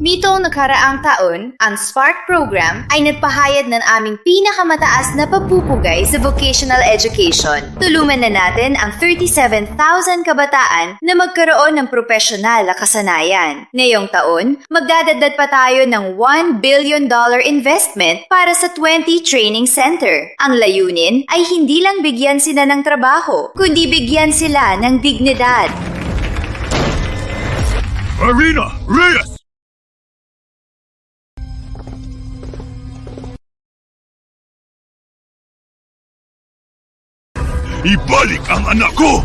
Nitong nakaraang taon, ang Spark program ay nagpahayag ng aming pinakamataas na papupugay sa vocational education. Tulungan na natin ang 37,000 kabataan na magkaroon ng profesional na kasanayan. Ngayong taon, magdadagdag pa tayo ng $1 billion investment para sa 20 training center. Ang layunin ay hindi lang bigyan sila ng trabaho, kundi bigyan sila ng dignidad. Arena Reyes! Ibalik ang anak ko!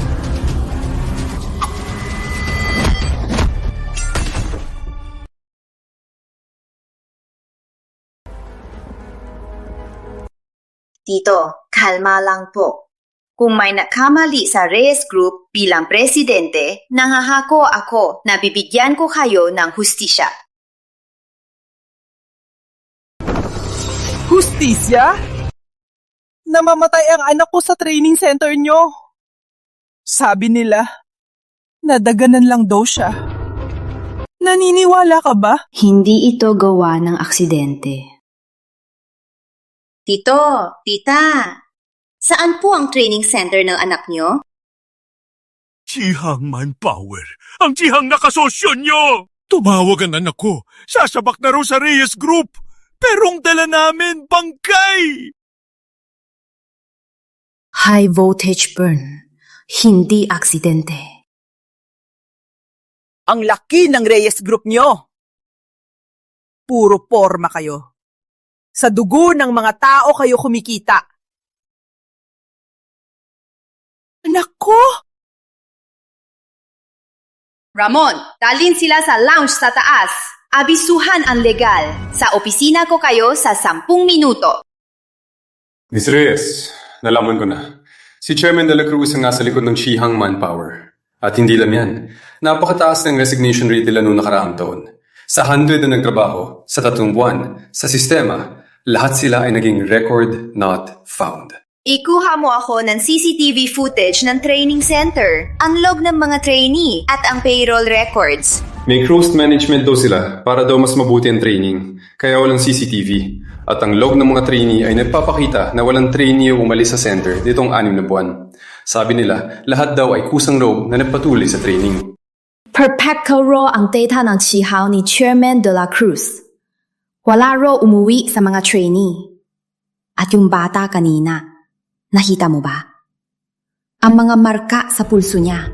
Tito, kalma lang po. Kung may nakamali sa Reyes Group bilang presidente, nangahako ako na bibigyan ko kayo ng hustisya. Hustisya? Namamatay ang anak ko sa training center nyo. Sabi nila, nadaganan lang daw siya. Naniniwala ka ba? Hindi ito gawa ng aksidente. Tito, tita, saan po ang training center ng anak nyo? Chihang Manpower, ang chihang nakasosyo nyo! Tumawag ang anak ko, sasabak na raw sa Reyes Group, pero ang dala namin, bangkay! High voltage burn, hindi aksidente. Ang laki ng Reyes Group nyo. Puro porma kayo. Sa dugo ng mga tao kayo kumikita. Anak ko! Ramon, dalhin sila sa lounge sa taas. Abisuhan ang legal. Sa opisina ko kayo sa 10 minuto. Miss Reyes, nalaman ko na. Si Chairman de la Cruz ang nasa likod ng Chihang Manpower. At hindi lang yan. Napakataas ng resignation rate nila noong nakaraang taon. Sa 100 na nagtrabaho, sa 3 buwan, sa sistema, lahat sila ay naging record not found. Ikuha mo ako ng CCTV footage ng training center, ang log ng mga trainee at ang payroll records. May closed management daw sila para daw mas mabuti ang training, kaya walang CCTV. At ang log ng mga trainee ay nagpapakita na walang trainee umalis sa center ditong 6 na buwan. Sabi nila, lahat daw ay kusang loob na nagpatuloy sa training. Perfecto raw ang data ng Chihao ni Chairman de la Cruz. Wala raw umuwi sa mga trainee. At yung bata kanina, nakita mo ba? Ang mga marka sa pulso niya.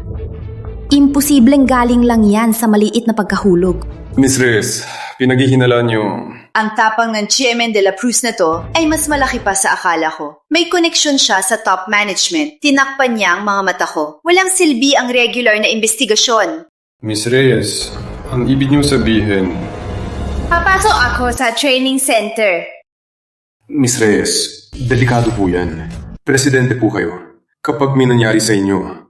Imposibleng galing lang yan sa maliit na pagkahulog. Miss Reyes, pinaghihinalaan niyo. Ang tapang ng Chairman de la Cruz na to ay mas malaki pa sa akala ko. May koneksyon siya sa top management. Tinakpan niya ang mga mata ko. Walang silbi ang regular na investigasyon. Miss Reyes, ang ibig niyo sabihin... Papasok ako sa training center. Miss Reyes, delikado po yan. Presidente po kayo. Kapag may nangyari sa inyo...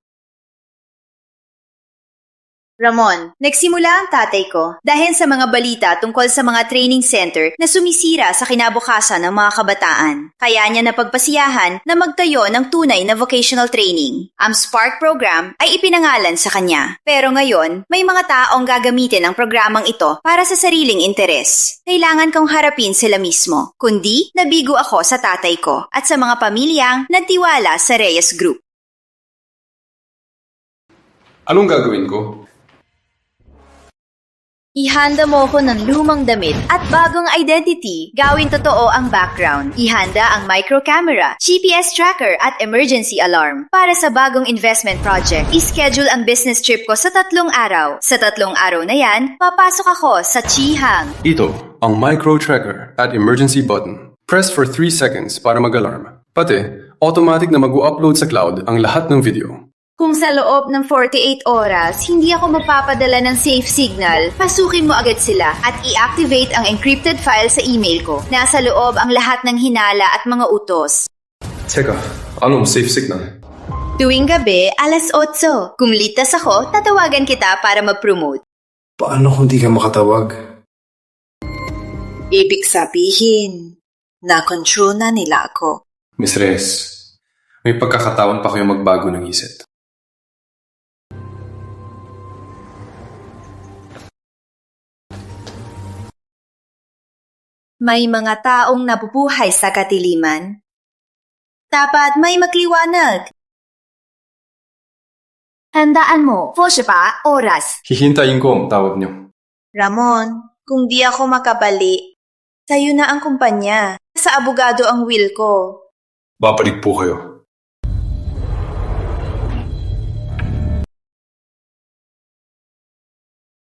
Ramon, nagsimula ang tatay ko dahil sa mga balita tungkol sa mga training center na sumisira sa kinabukasan ng mga kabataan. Kaya niya napagpasiyahan na magtayo ng tunay na vocational training. Ang Spark program ay ipinangalan sa kanya. Pero ngayon, may mga taong gagamitin ang programang ito para sa sariling interes. Kailangan kong harapin sila mismo. Kundi, nabigo ako sa tatay ko at sa mga pamilyang nagtiwala sa Reyes Group. Anong gagawin ko? Ihanda mo ko ng lumang damit at bagong identity. Gawin totoo ang background. Ihanda ang micro camera, GPS tracker at emergency alarm. Para sa bagong investment project, ischedule ang business trip ko sa 3 araw. Sa 3 araw na yan, papasok ako sa Chihang. Ito, ang micro tracker at emergency button. Press for 3 seconds para mag-alarm. Pati, automatic na mag-upload sa cloud ang lahat ng video. Kung sa loob ng 48 oras, hindi ako magpapadala ng safe signal, pasukin mo agad sila at i-activate ang encrypted file sa email ko. Nasa loob ang lahat ng hinala at mga utos. Teka, anong safe signal? Tuwing gabi, 8:00. Kung litas ako, tatawagan kita para mag-promote. Paano kung di ka makatawag? Ibig sabihin, na-control na nila ako. Miss Reyes, may pagkakataon pa kayo magbago ng isip. May mga taong nabubuhay sa katiliman. Dapat may makliwanag. Handaan mo, 48 oras. Hihintayin ko ang tawag niyo. Ramon, kung di ako makabali, sa'yo na ang kumpanya. Sa abogado ang will ko. Babalik po kayo.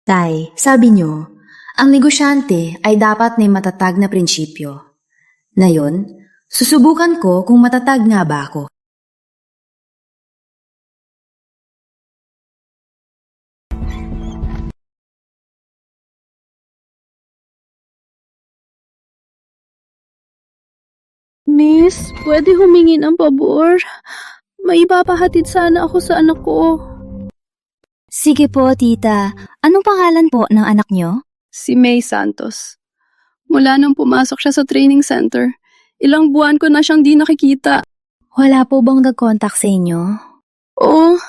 Tay, sabi nyo, ang negosyante ay dapat may matatag na prinsipyo. Ngayon, susubukan ko kung matatag nga ba ako. Miss, pwede humingi ng pabor? May ipapahatid sana ako sa anak ko. Sige po, tita. Anong pangalan po ng anak nyo? Si May Santos. Mula nang pumasok siya sa training center, ilang buwan ko na siyang di nakikita. Wala po bang nag-contact sa inyo? Oo,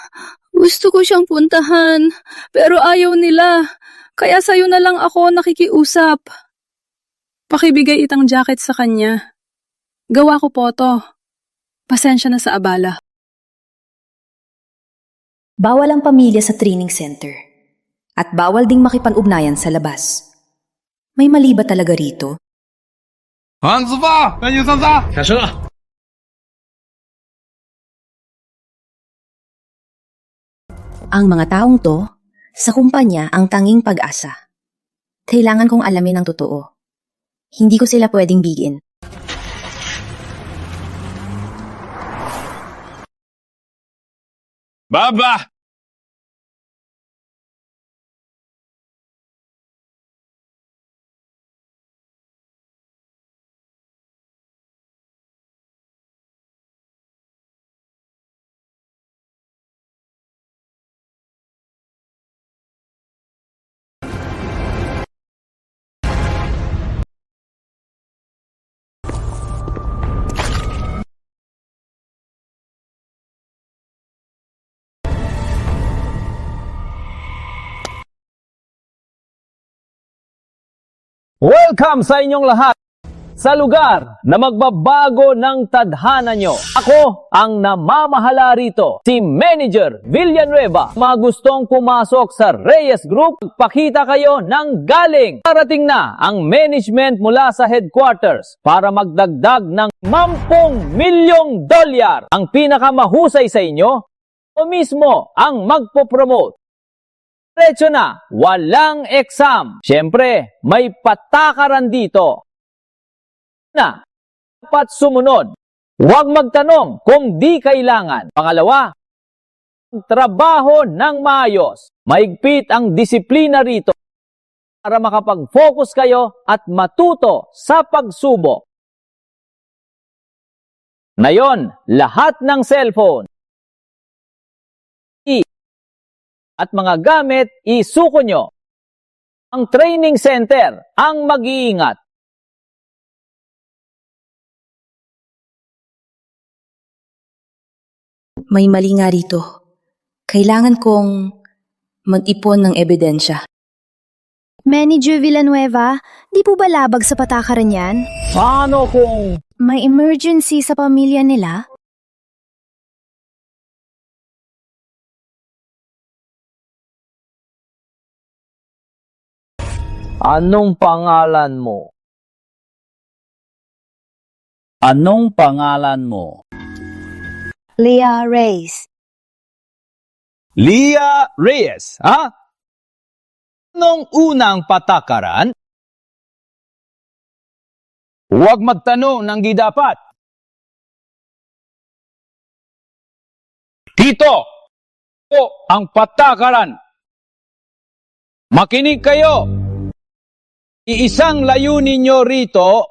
gusto ko siyang puntahan, pero ayaw nila. Kaya sa'yo na lang ako nakikiusap. Pakibigay itang jacket sa kanya. Gawa ko po to. Pasensya na sa abala. Bawal ang pamilya sa training center. At bawal ding makipag-ugnayan sa labas. May mali ba talaga rito? Ang mga taong to, sa kumpanya ang tanging pag-asa. Kailangan kong alamin ang totoo. Hindi ko sila pwedeng bigin. Baba! Welcome sa inyong lahat sa lugar na magbabago ng tadhana nyo. Ako ang namamahala rito, si Manager Villanueva. Mga gustong pumasok sa Reyes Group, pakita kayo ng galing. Parating na ang management mula sa headquarters para magdagdag ng 10 milyong dolyar. Ang pinakamahusay sa inyo, o mismo ang magpo-promote. Diretso na, walang exam. Siyempre, may patakaran dito. Na, dapat sumunod. Huwag magtanong kung di kailangan. Pangalawa, trabaho ng maayos. Mahigpit ang disiplina rito para makapag-focus kayo at matuto sa pagsubok. Ngayon, lahat ng cellphone at mga gamit, isuko nyo. Ang training center ang mag-iingat. May mali nga rito. Kailangan kong mag-ipon ng ebidensya. Manager Villanueva, di po ba labag sa patakaran yan? Paano kung May emergency sa pamilya nila? anong pangalan mo? Anong pangalan mo? Leah Reyes. Leah Reyes, ha? Anong unang patakaran? Huwag magtanong ng di dapat. Dito po ang patakaran. Makinig kayo. Iisang layunin nyo rito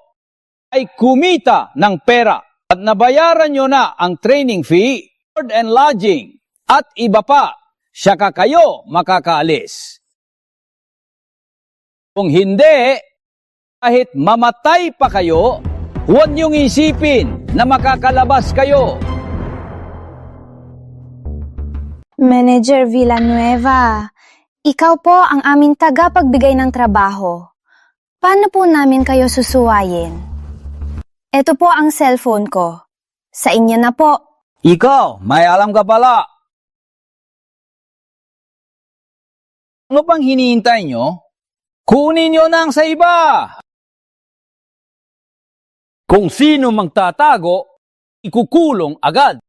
ay kumita ng pera at nabayaran nyo na ang training fee, board and lodging at iba pa. Saka kayo makakaalis. Kung hindi, kahit mamatay pa kayo, huwag niyong isipin na makakalabas kayo. Manager Villanueva, ikaw po ang aming tagapagbigay ng trabaho. Paano po namin kayo susuwayin? Ito po ang cellphone ko. Sa inyo na po. Ikaw, may alam ka pala. Ano pang hinihintay nyo? Kunin nyo nang sa iba! Kung sino magtatago, ikukulong agad.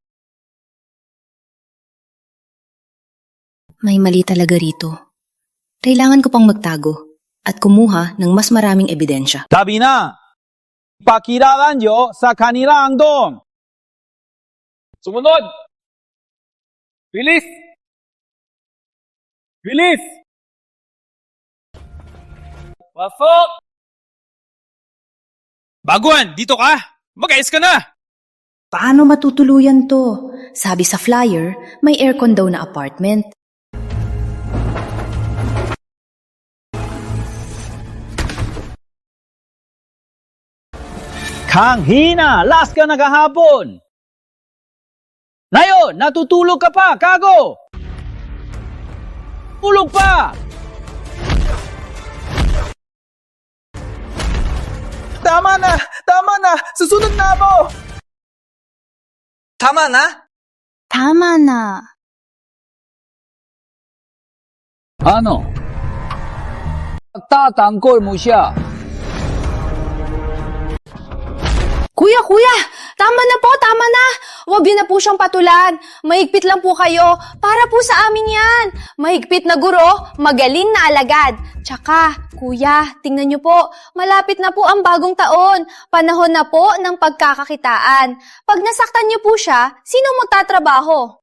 May mali talaga rito. Kailangan ko pang magtago at kumuha ng mas maraming ebidensya. Sabi na, pakilala nyo sa kanila ang dom. Sumunod! Bilis! Bilis! Pasok! Baguan, dito ka! Mag-ayos ka na! Paano matutuluyan to? Sabi sa flyer, may aircon daw na apartment. Kanghina, last ka na kahapon. Ngayon, natutulog ka pa, kago! Tulog pa! Tama na! Tama na! Susunod na ako! Tama na? Tama na. Ano? Pagtatanggol mo siya. Kuya! Tama na po, tama na! Huwag yun na po siyang patulan. Mahigpit lang po kayo. Para po sa amin yan. Mahigpit na guro, magaling na alagad. Tsaka, kuya, tingnan niyo po, malapit na po ang bagong taon. Panahon na po ng pagkakakitaan. Pag nasaktan niyo po siya, sino magtatrabaho?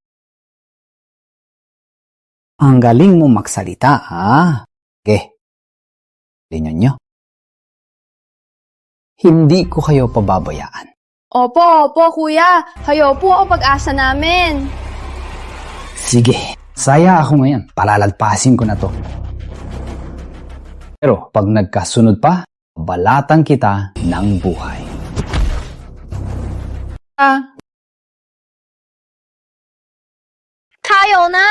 Ang galing mo magsalita, ha? Okay. Tingnan nyo. Hindi ko kayo pababayaan. Opo, kuya. Kayo po ang pag-asa namin. Sige, saya ako ngayon. Palalagpasin ko na to. Pero pag nagkasunod pa, balatan kita ng buhay. Kayo na!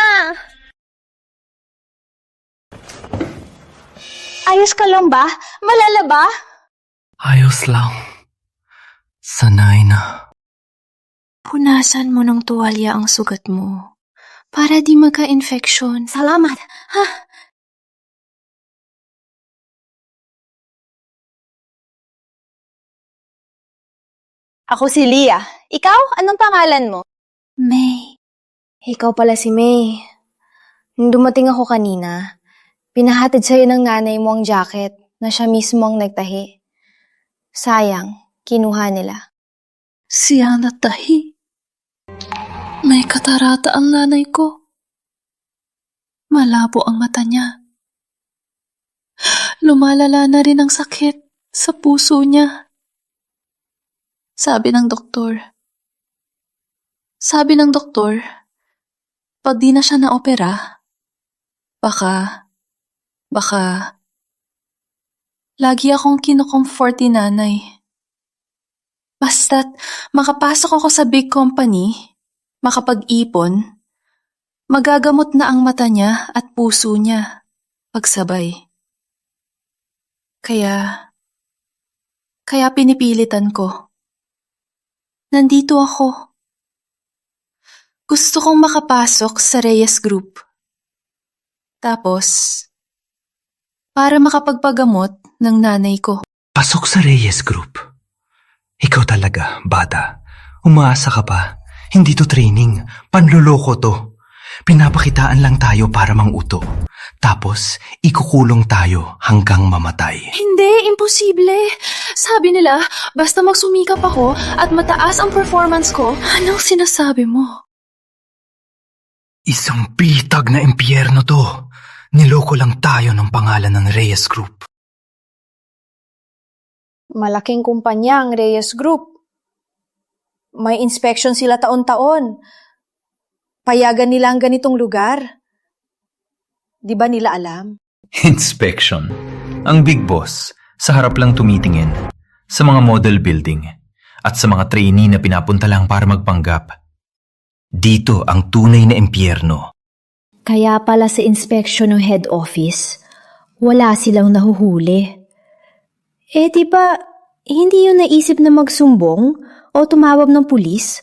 Ayos ka lang ba? Malala ba? Ayos lang. Sanay na. Punasan mo ng tuwalya ang sugat mo para di magka-infeksyon. Salamat. Ha? Ako si Leah. Ikaw, anong pangalan mo? May. Ikaw pala si May. Nung dumating ako kanina, pinahatid sa'yo ng nanay mo ang jacket na siya mismo ang nagtahi. Sayang, kinuha nila. Siya natahi. May katarata ang nanay ko. Malabo ang mata niya. Lumalala na rin ang sakit sa puso niya. Sabi ng doktor, pag di na siya na-opera, baka, lagi akong kinukomfort ni nanay. Basta't makapasok ako sa big company, makapag-ipon, magagamot na ang mata niya at puso niya pagsabay. Kaya pinipilitan ko. Nandito ako. Gusto kong makapasok sa Reyes Group. Tapos, para makapagpagamot ng nanay ko. Pasok sa Reyes Group. Ikaw talaga, bata. Umaasa ka pa. Hindi to training. Panloloko to. Pinapakitaan lang tayo para manguto. Tapos, ikukulong tayo hanggang mamatay. Hindi, imposible. Sabi nila, basta magsumikap ako at mataas ang performance ko. Anong sinasabi mo? Isang bitag na impyerno to. Niloko lang tayo ng pangalan ng Reyes Group. Malaking kumpanya ang Reyes Group. May inspection sila taon-taon. Payagan nila ang ganitong lugar. Di ba nila alam? Inspection. Ang big boss, sa harap lang tumitingin. Sa mga model building. At sa mga trainee na pinapunta lang para magpanggap. Dito ang tunay na impyerno. Kaya pala sa inspection ng head office, wala silang nahuhuli. Di ba, hindi yun naisip na magsumbong o tumawag ng pulis?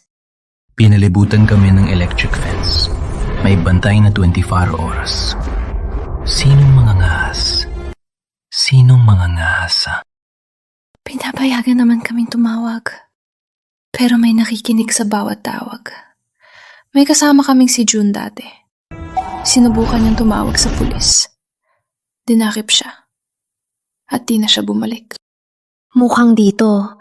Pinalibutan kami ng electric fence. May bantay na 24 oras. Sinong mga ngahas? Sinong mga ngahas? Pinapayagan naman kaming tumawag. Pero may nakikinig sa bawat tawag. May kasama kaming si June dati. Sinubukan niyang tumawag sa pulis. Dinakip siya. At di na siya bumalik. Mukhang dito,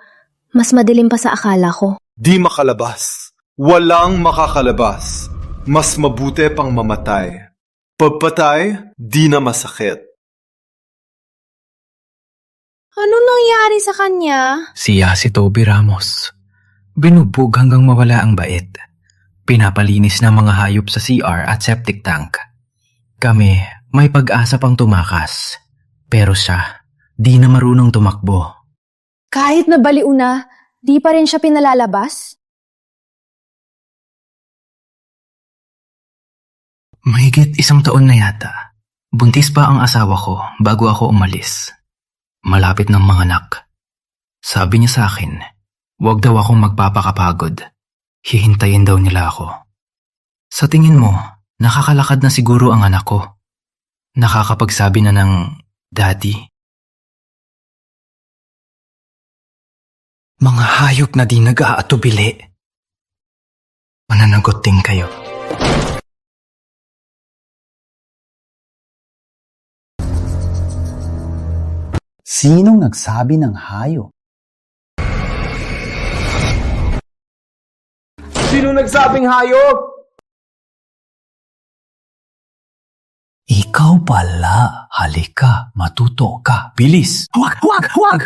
mas madilim pa sa akala ko. Di makalabas. Walang makakalabas. Mas mabuti pang mamatay. Pagpatay, di na masakit. Anong nangyari sa kanya? Siya si Toby Ramos. Binubog hanggang mawala ang bait. Pinapalinis ng mga hayop sa CR at septic tank. Kami, may pag-asa pang tumakas. Pero siya, di na marunong tumakbo. Kahit na baliw na, di pa rin siya pinalalabas? Mahigit 1 taon na yata. Buntis pa ang asawa ko bago ako umalis. Malapit ng mga anak. Sabi niya sa akin, huwag daw akong magpapakapagod. Hihintayin daw nila ako. Sa tingin mo, nakakalakad na siguro ang anak ko. Nakakapagsabi na ng daddy. Mga hayop na di nag-aatubili. Mananagot din kayo. Sinong nagsabi ng hayop? Sino nagsabing hayop? Ikaw pala. Halika, matuto ka. Bilis! Huwag! Huwag! Huwag!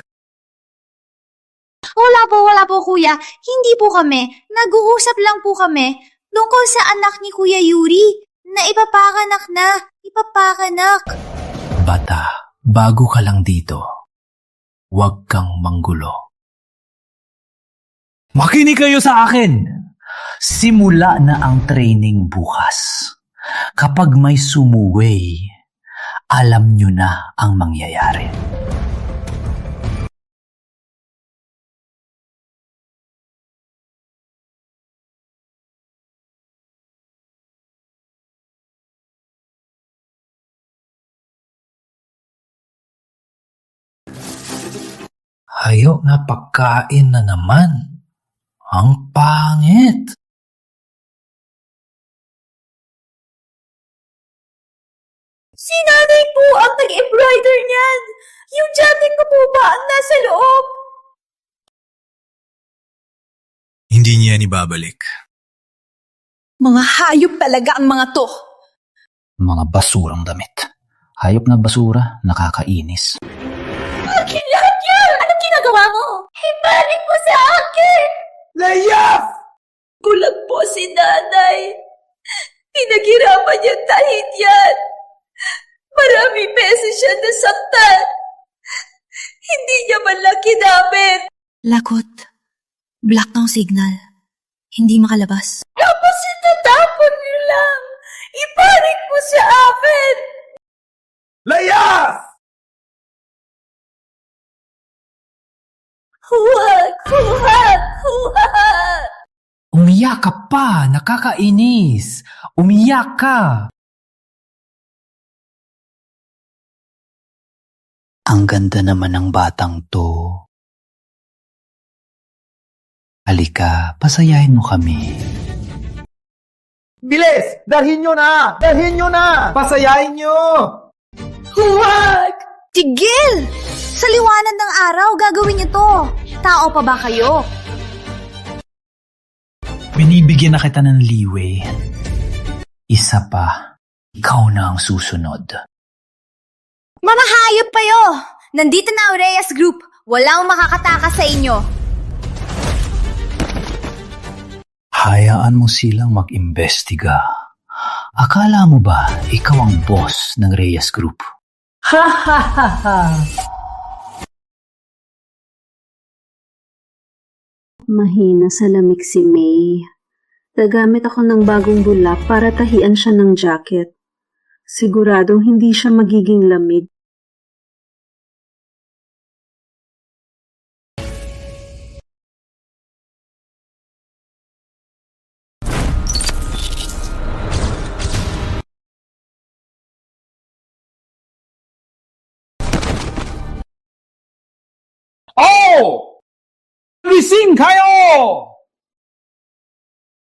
Wala po kuya. Hindi po kami. Nag-uusap lang po kami tungkol sa anak ni Kuya Yuri na ipapakanak na. Ipapakanak. Bata, bago ka lang dito. Huwag kang manggulo. Makinig kayo sa akin! Simula na ang training bukas. Kapag may sumuway, alam nyo na ang mangyayari. Hayop na pagkain na naman. Ang pangit. Si nanay po ang nag-embroider niyan. Yung jacket ko po ba ang nasa loob? Hindi niya yan ibabalik. Mga hayop talaga ang mga to. Mga basurang damit. Hayop na basura, nakakainis. Akin lahat yan! Anong ginagawa mo? Ibalik mo sa akin! Layaf! Kulang po si nanay. Pinaghirapan niya kahit yan. Maraming beses siya nasaktan. Hindi niya man lang kinamit. Lagot. Black ng signal. Hindi makalabas. Tapos itatapon niyo lang. Ibalik mo sa akin. Layaf! Huwag! Huwag! Huwag! Umiyak ka pa, nakakainis. Umiyak ka. Ang ganda naman ng batang to. Halika, pasayahin mo kami. Bilis! Dalhin nyo na! Dalhin nyo na! Pasayahin nyo! Huwag! Tigil! Sa liwanag ng araw, gagawin niyo to. Tao pa ba kayo? Binibigyan na kita ng leeway. Isa pa, ikaw na ang susunod. Mga hayop kayo! Nandito na ang Reyes Group. Walang makakatakas sa inyo. Hayaan mo silang mag-imbestiga. Akala mo ba ikaw ang boss ng Reyes Group? Ha ha ha ha! Mahina sa lamig si May. Nagamit ako ng bagong bulak para tahian siya ng jacket. Siguradong hindi siya magiging lamig. Oh! Gising kayo!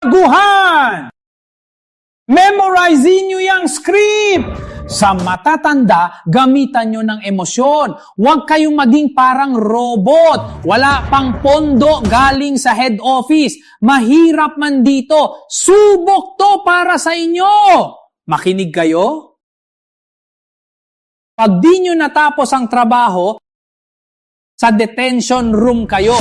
Baguhan! Memorizing nyo yung script! Sa matatanda, gamitan nyo ng emosyon. Huwag kayong maging parang robot. Wala pang pondo galing sa head office. Mahirap man dito. Subok to para sa inyo. Makinig kayo? Pag di nyo natapos ang trabaho, sa detention room kayo.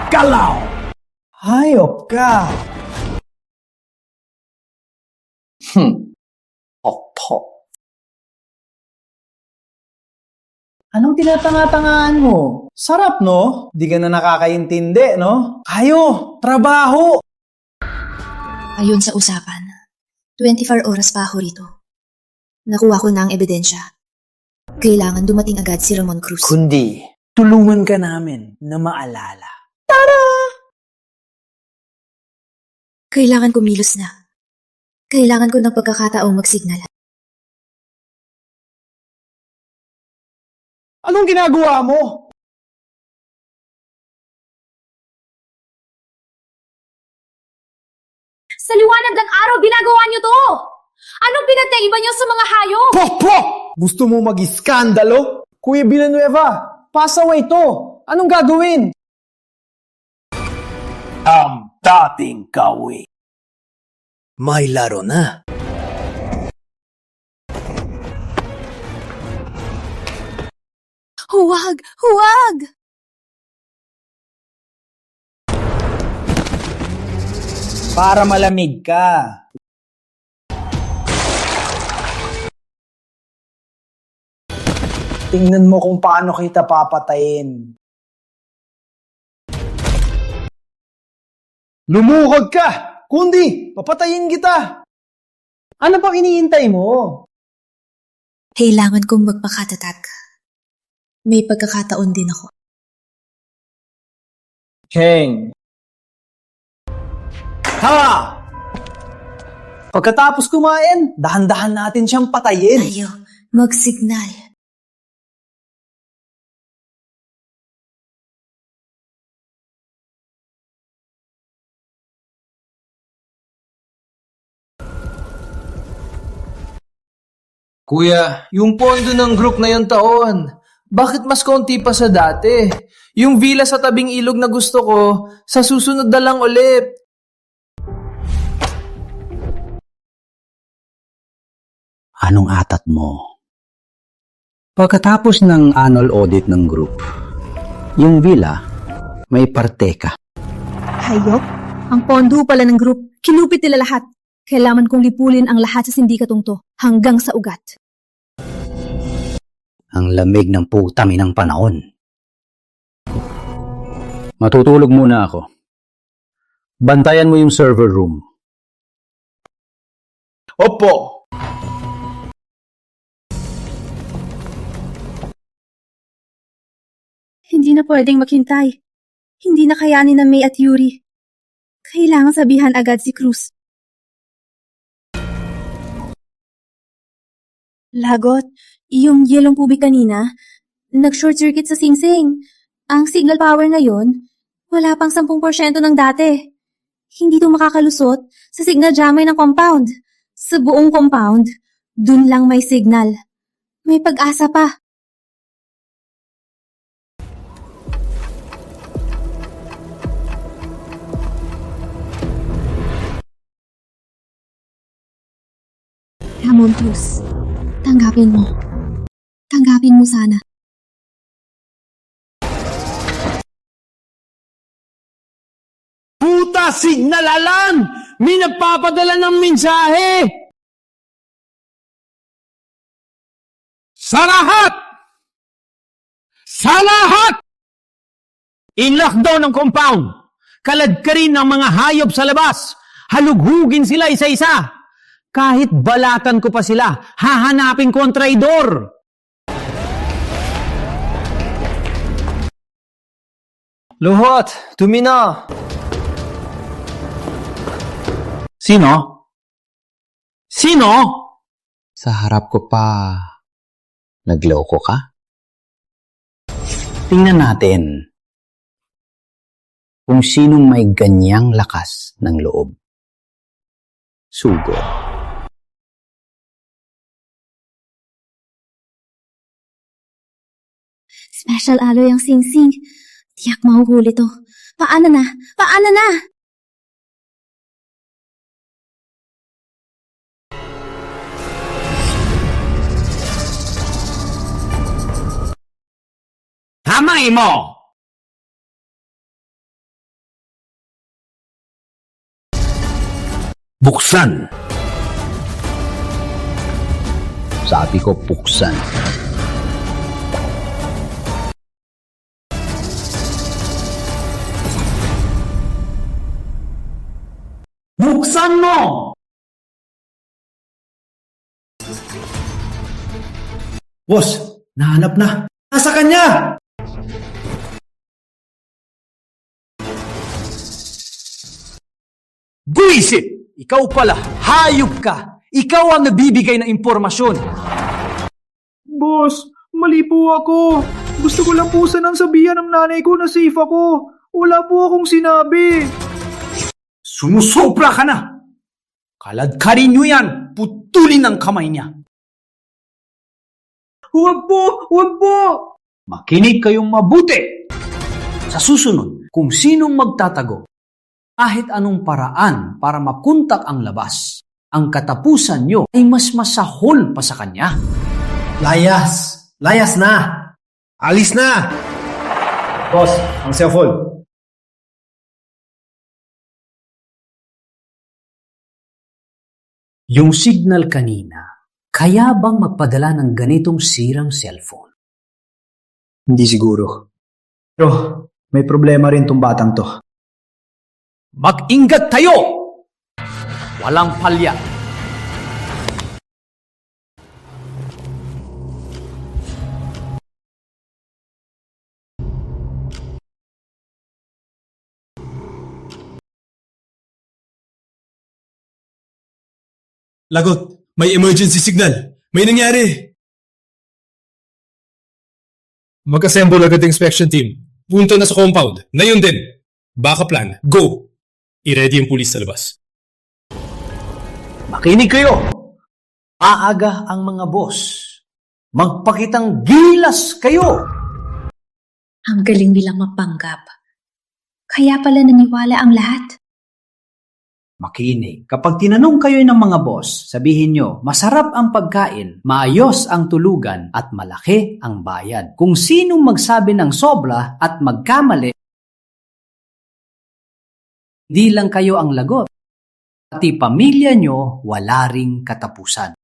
Galaw! Hayop ka! Pok-pok. Anong tinatanga-tangaan mo? Sarap, no? Di ka na nakakaintindi, no? Kayo! Trabaho! Ayon sa usapan, 24 oras pa ako rito. Nakuha ko na ang ebidensya. Kailangan dumating agad si Ramon Cruz. Kundi, tulungan ka namin na maalala. Kailangan kumilos na. Kailangan ko ng pagkakataong magsignal. Anong ginagawa mo? Sa liwanag ng araw, ginagawa niyo to! Anong pinagkaiba niyo sa mga hayop? Pok-pok! Gusto mo mag-iskandalo? Kuya Villanueva, pass away to! Anong gagawin? Ang dating kawi. May laro na. Huwag! Huwag! Para malamig ka. Tingnan mo kung paano kita papatayin. Lumukog ka! Kundi, papatayin kita! Ano pang iniintay mo? Kailangan kong magpakatatag. May pagkakataon din ako. Cheng! Ha! Pagkatapos kumain, dahan-dahan natin siyang patayin. Tayo, magsignal. Kuya, yung pondo ng group na yung taon, bakit mas konti pa sa dati? Yung villa sa tabing ilog na gusto ko, sa susunod na lang ulit. Anong atat mo? Pagkatapos ng annual audit ng group, yung villa, may parteka. Hayop? Ang pondo pala ng group, kinupit nila lahat. Kailangan kong lipulin ang lahat sa sindikatong to, hanggang sa ugat. Ang lamig ng putami ng panahon. Matutulog muna ako. Bantayan mo yung server room. Opo! Hindi na pwedeng maghintay. Hindi na kayanin na May at Yuri. Kailangan sabihan agad si Cruz. Lagot, yung yelong tubig kanina, nag-short circuit sa singsing. Ang signal power ngayon, wala pang 10% ng dati. Hindi ito makakalusot sa signal jammer ng compound. Sa buong compound, dun lang may signal. May pag-asa pa. Ramon Cruz, tanggapin mo. Tanggapin mo sana. Puta, signal alarm! May nagpapadala ng mensahe! Sa lahat! Sa lahat! In-lockdown ng compound. Kalad ka rin ng mga hayop sa labas. Halughugin sila isa-isa. Kahit balatan ko pa sila, hahanapin ko ang traidor. Luhot, tumina! Sino? Sino? Sa harap ko pa, nagloko ka? Tingnan natin kung sinong may ganyang lakas ng loob. Sugo. Special alloy ang sing-sing. Tiyak mahuhuli to. Paano na? Paano na? Tama mo! Buksan! Sabi ko buksan. Buksan mo! Boss, nahanap na. Nasa kanya! Buisit! Ikaw pala, hayop ka! Ikaw ang nabibigay ng impormasyon! Boss, mali po ako. Gusto ko lang po sanang sabihan ng nanay ko na safe ako. Wala po akong sinabi. Sumusobra ka na! Kaladkarin nyo yan! Putulin ang kamay niya! Huwag po! Huwag po! Makinig kayong mabuti! Sa susunod, kung sinong magtatago, kahit anong paraan para makuntak ang labas, ang katapusan nyo ay mas masahol pa sa kanya. Layas! Layas na! Alis na! Boss, ang cellphone. Yung signal kanina, kaya bang magpadala ng ganitong sirang cellphone? Hindi siguro. Pero may problema rin tong batang to. Mag-ingat tayo! Walang palya. Lagot, may emergency signal. May nangyari. Mag-assemble agad ang inspection team. Punta na sa compound. Na yun din. Backup plan. Go! I-ready ang pulis sa labas. Makinig kayo! Aaga ang mga boss. Magpakitang gilas kayo! Ang galing nilang mapanggap. Kaya pala naniwala ang lahat. Makinig. Kapag tinanong kayo ng mga boss, sabihin nyo, masarap ang pagkain, maayos ang tulugan, at malaki ang bayad. Kung sinong magsabi ng sobra at magkamali, di lang kayo ang lagot. Pati pamilya nyo, wala ring katapusan.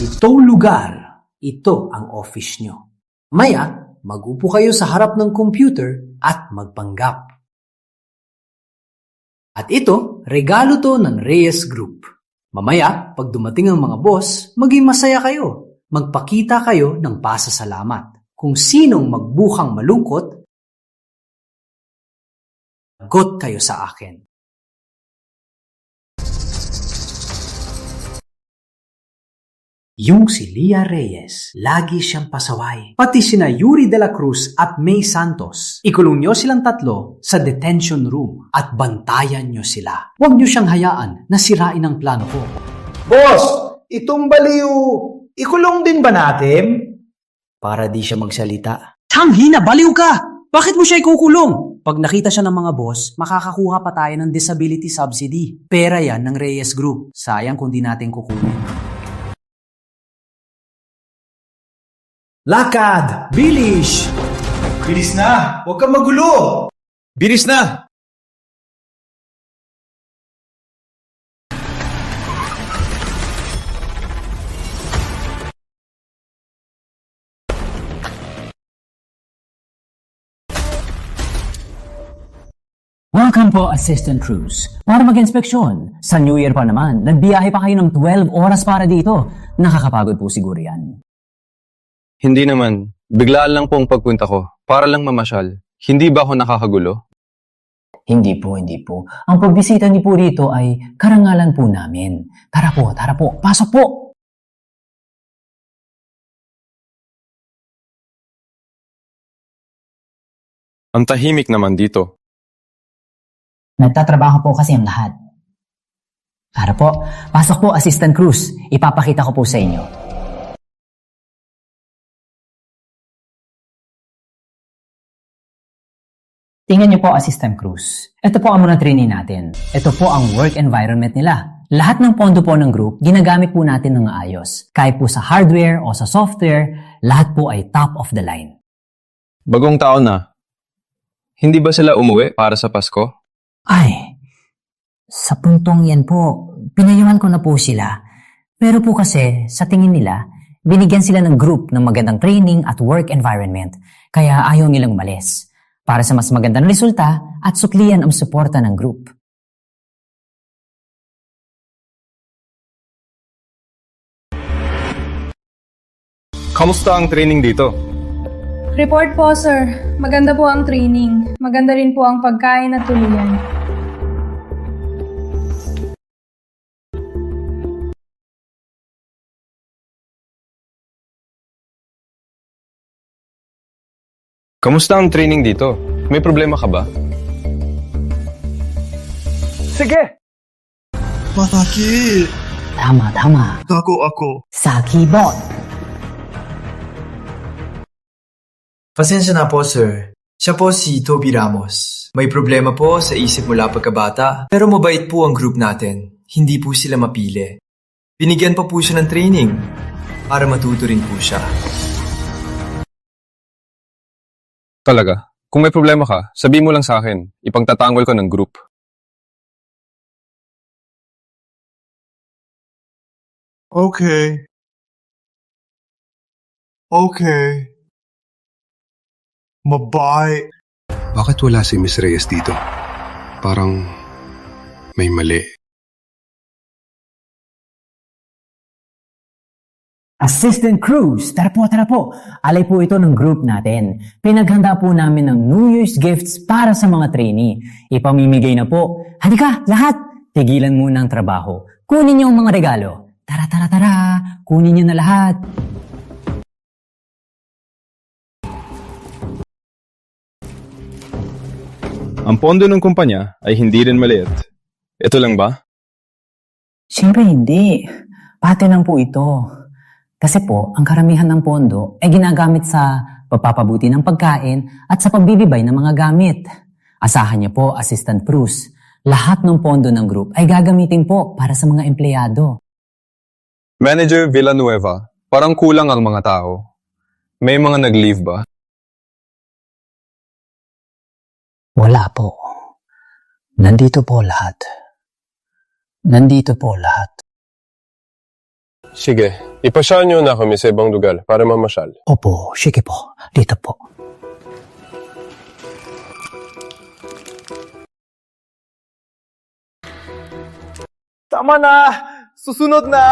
Itong lugar, ito ang office nyo. Maya, magupo kayo sa harap ng computer at magpanggap. At ito, regalo to ng Reyes Group. Mamaya, pag dumating ang mga boss, maging masaya kayo. Magpakita kayo ng pasasalamat. Kung sinong magbukang malungkot, got kayo sa akin. Yung si Lia Reyes, lagi siyang pasaway. Pati sina Yuri de la Cruz at May Santos. Ikulong nyo silang tatlo sa detention room at bantayan nyo sila. Huwag nyo siyang hayaan na sirain ang plano ko. Boss, itong baliw, ikulong din ba natin? Para di siya magsalita. Tanghina, baliw ka! Bakit mo siya ikukulong? Pag nakita siya ng mga boss, makakakuha pa tayo ng disability subsidy. Pera yan ng Reyes Group. Sayang kung di natin kukunin. Lakad! Bilis! Bilis na! Huwag kang magulo! Bilis na! Welcome po, Assistant Cruz. Para mag-inspeksyon, sa New Year pa naman, nagbiyahe pa kayo ng 12 oras para dito. Nakakapagod po siguro yan. Hindi naman. Biglaan lang po ang pagpunta ko. Para lang mamasyal. Hindi ba ako nakakagulo? Hindi po, hindi po. Ang pagbisita niyo po rito ay karangalan po namin. Tara po, pasok po! Ang tahimik naman dito. Nagtatrabaho po kasi ang lahat. Tara po, pasok po, Assistant Cruz. Ipapakita ko po sa inyo. Tingnan niyo po, Assistant Cruz. Ito po ang mga trainee natin. Ito po ang work environment nila. Lahat ng pondo po ng group, ginagamit po natin ng ayos. Kahit po sa hardware o sa software, lahat po ay top of the line. Bagong taon na. Hindi ba sila umuwi para sa Pasko? Ay, sa puntong yan po, pinayuhan ko na po sila. Pero po kasi, sa tingin nila, binigyan sila ng group ng magandang training at work environment, kaya ayaw nilang umalis. Para sa mas magandang resulta at suklian ang suporta ng group. Kamusta ang training dito? Report po, sir. Maganda po ang training. Maganda rin po ang pagkain at tuluyan. Kamusta ang training dito? May problema ka ba? Sige! Masakit! Tama. Ako. Sakibot! Pasensya na po, sir. Siya po si Toby Ramos. May problema po sa isip mula pagkabata, pero mabait po ang group natin. Hindi po sila mapili. Binigyan pa po siya ng training para matuto rin po siya. Talaga? Kung may problema ka, sabihin mo lang sa akin. Ipagtatanggol ko ng group. Okay. Mabay. Bakit wala si Miss Reyes dito? Parang may mali. Assistant Cruz, tara po. Alay po ito ng group natin. Pinaghanda po namin ng New Year's gifts para sa mga trainee. Ipamimigay na po. Halika, lahat! Tigilan muna ang trabaho. Kunin niyo ang mga regalo. Tara. Kunin niyo na lahat. Ang pondo ng kumpanya ay hindi rin maliit. Ito lang ba? Siyempre hindi. Pati lang po ito. Kasi po, ang karamihan ng pondo ay ginagamit sa pagpapabuti ng pagkain at sa pagbibibay ng mga gamit. Asahan niyo po, Assistant Cruz, lahat ng pondo ng group ay gagamitin po para sa mga empleyado. Manager Villanueva, parang kulang ang mga tao. May mga nag-leave ba? Wala po. Nandito po lahat. Sige, ipasyahan niyo na kami sa ibang lugar para mamasyal. Opo, sige po. Dito po. Tama na! Susunod na!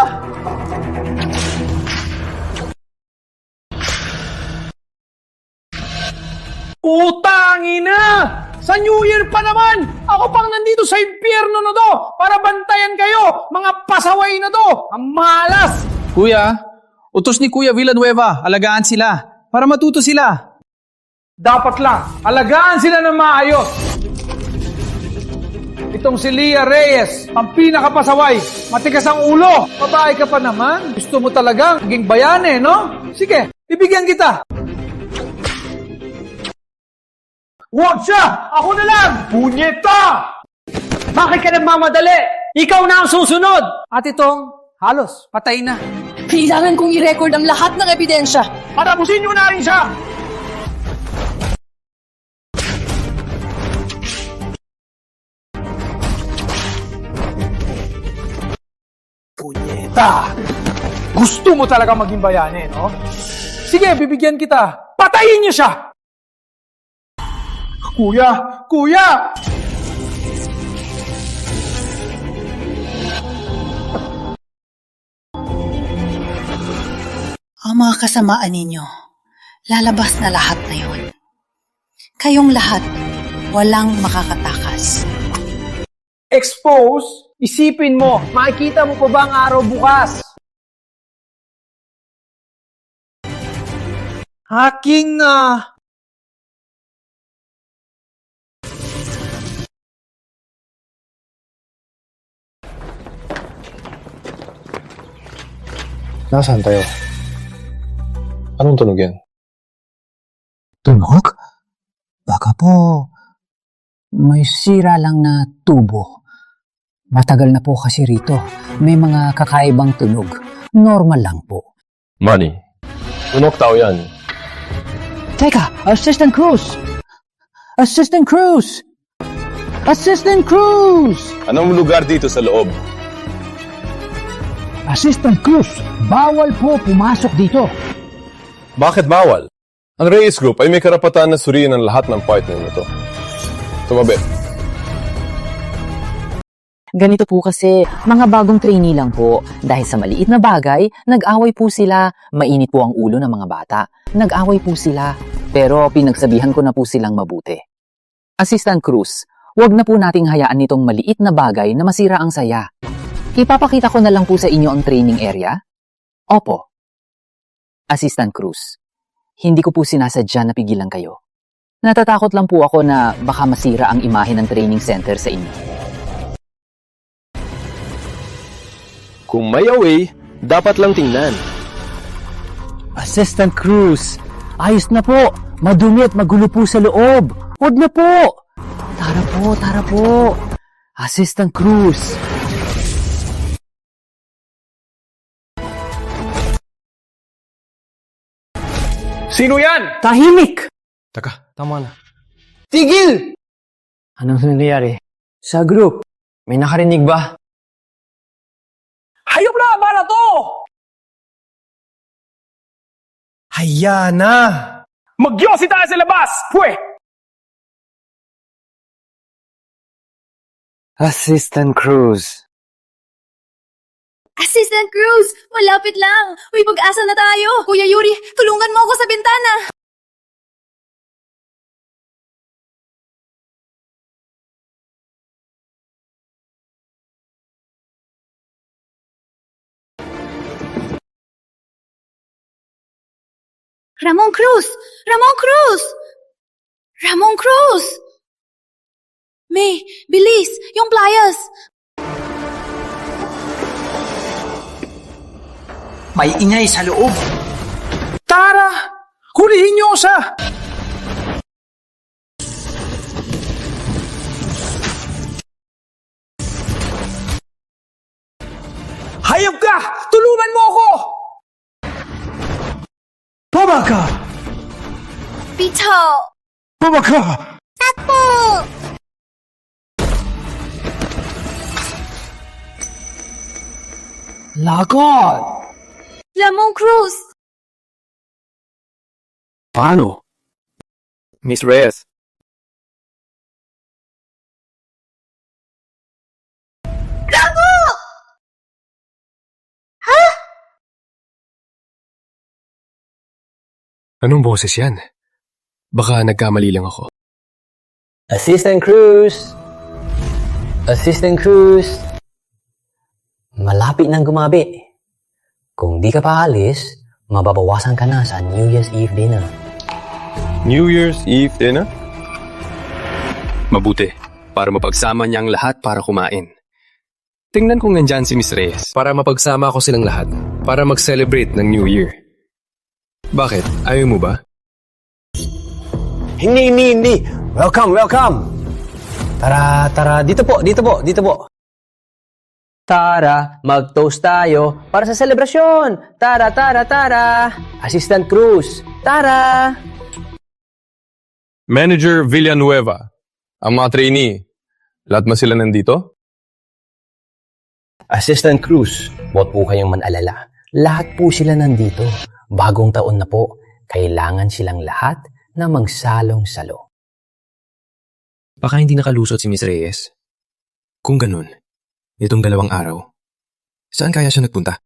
Utangina! Sa New Year pa naman! Ako pang nandito sa impyerno na to para bantayan kayo! Mga pasaway na to! Ang malas! Kuya, utos ni Kuya Villanueva, alagaan sila para matuto sila. Dapat lang, alagaan sila ng maayos! Itong si Leah Reyes, ang pinakapasaway, matigas ang ulo! Babae ka pa naman? Gusto mo talagang maging bayane, no? Sige, ibigyan kita! Huwag siya! Ako na lang! Punyeta! Bakit ka nagmamadali? Ikaw na ang susunod! At itong halos patay na. Kailangan kong i-record ang lahat ng ebidensya. Patapusin nyo na rin siya! Punyeta! Gusto mo talaga maging bayani, no? Sige, bibigyan kita. Patayin niyo siya! Kuya! Ang mga kasamaan ninyo, lalabas na lahat na yon. Kayong lahat, walang makakatakas. Expose? Isipin mo, makikita mo pa ba ang araw bukas? Hacking na! Nasaan tayo? Anong tunog yan? Tunog? Baka po may sira lang na tubo. Matagal na po kasi rito. May mga kakaibang tunog. Normal lang po. Manny, tunok tao yan. Teka! Assistant Cruz! Assistant Cruz! Assistant Cruz! Anong lugar dito sa loob? Assistant Cruz! Bawal po pumasok dito. Bakit bawal? Ang Reyes Group ay may karapatan na suriin ang lahat ng partner nito. Tumabi. Ganito po kasi, mga bagong trainee lang po. Dahil sa maliit na bagay, nag-away po sila. Mainit po ang ulo ng mga bata. Nag-away po sila. Pero pinagsabihan ko na po silang mabuti. Assistant Cruz, wag na po nating hayaan nitong maliit na bagay na masira ang saya. Ipapakita ko na lang po sa inyo ang training area? Opo. Assistant Cruz, hindi ko po sinasadya na pigilan kayo. Natatakot lang po ako na baka masira ang imahe ng training center sa inyo. Kung may away, dapat lang tingnan. Assistant Cruz, ayos na po. Madumi at magulo po sa loob. Huwag na po. Tara po. Assistant Cruz. Sino yan? Tahimik! Taka, tama na. Tigil! Anong nangyayari? Sa group, may nakarinig ba? Hayop na! Para to! Haya na! Magyosi tayo sa labas! Pwe! Assistant Cruz. Assistant Cruz! Malapit lang! May pag-asa na tayo! Kuya Yuri, tulungan mo ako sa bintana! Ramon Cruz! Ramon Cruz! Ramon Cruz! May, bilis! Yung playas! May ingay sa loob. Tara! Hulihin niyo siya! Hayop ka! Tulungan mo ako! Baba ka! Pito! Baba ka! Takbo! Lakad! Ramon Cruz! Paano? Miss Reyes. Gago! Ha? Anong boses yan? Baka nagkamali lang ako. Assistant Cruz! Assistant Cruz! Malapit nang gumabi. Kung di ka pa alis, mababawasan ka na sa New Year's Eve dinner. New Year's Eve dinner? Mabuti, para mapagsama niya ang lahat para kumain. Tingnan kung nandyan si Miss Reyes. Para mapagsama ko silang lahat. Para mag-celebrate ng New Year. Bakit? Ayaw mo ba? Hindi. Welcome. Tara. Dito po. Tara, mag-toast tayo para sa selebrasyon. Tara. Assistant Cruz, tara. Manager Villanueva. Ang mga trainee. Lahat ba sila nandito? Assistant Cruz, huwag po kayong manalala. Lahat po sila nandito. Bagong taon na po, kailangan silang lahat na magsalong-salo. Baka hindi nakalusot si Miss Reyes. Kung ganun, itong 2 araw, saan kaya siya nagpunta?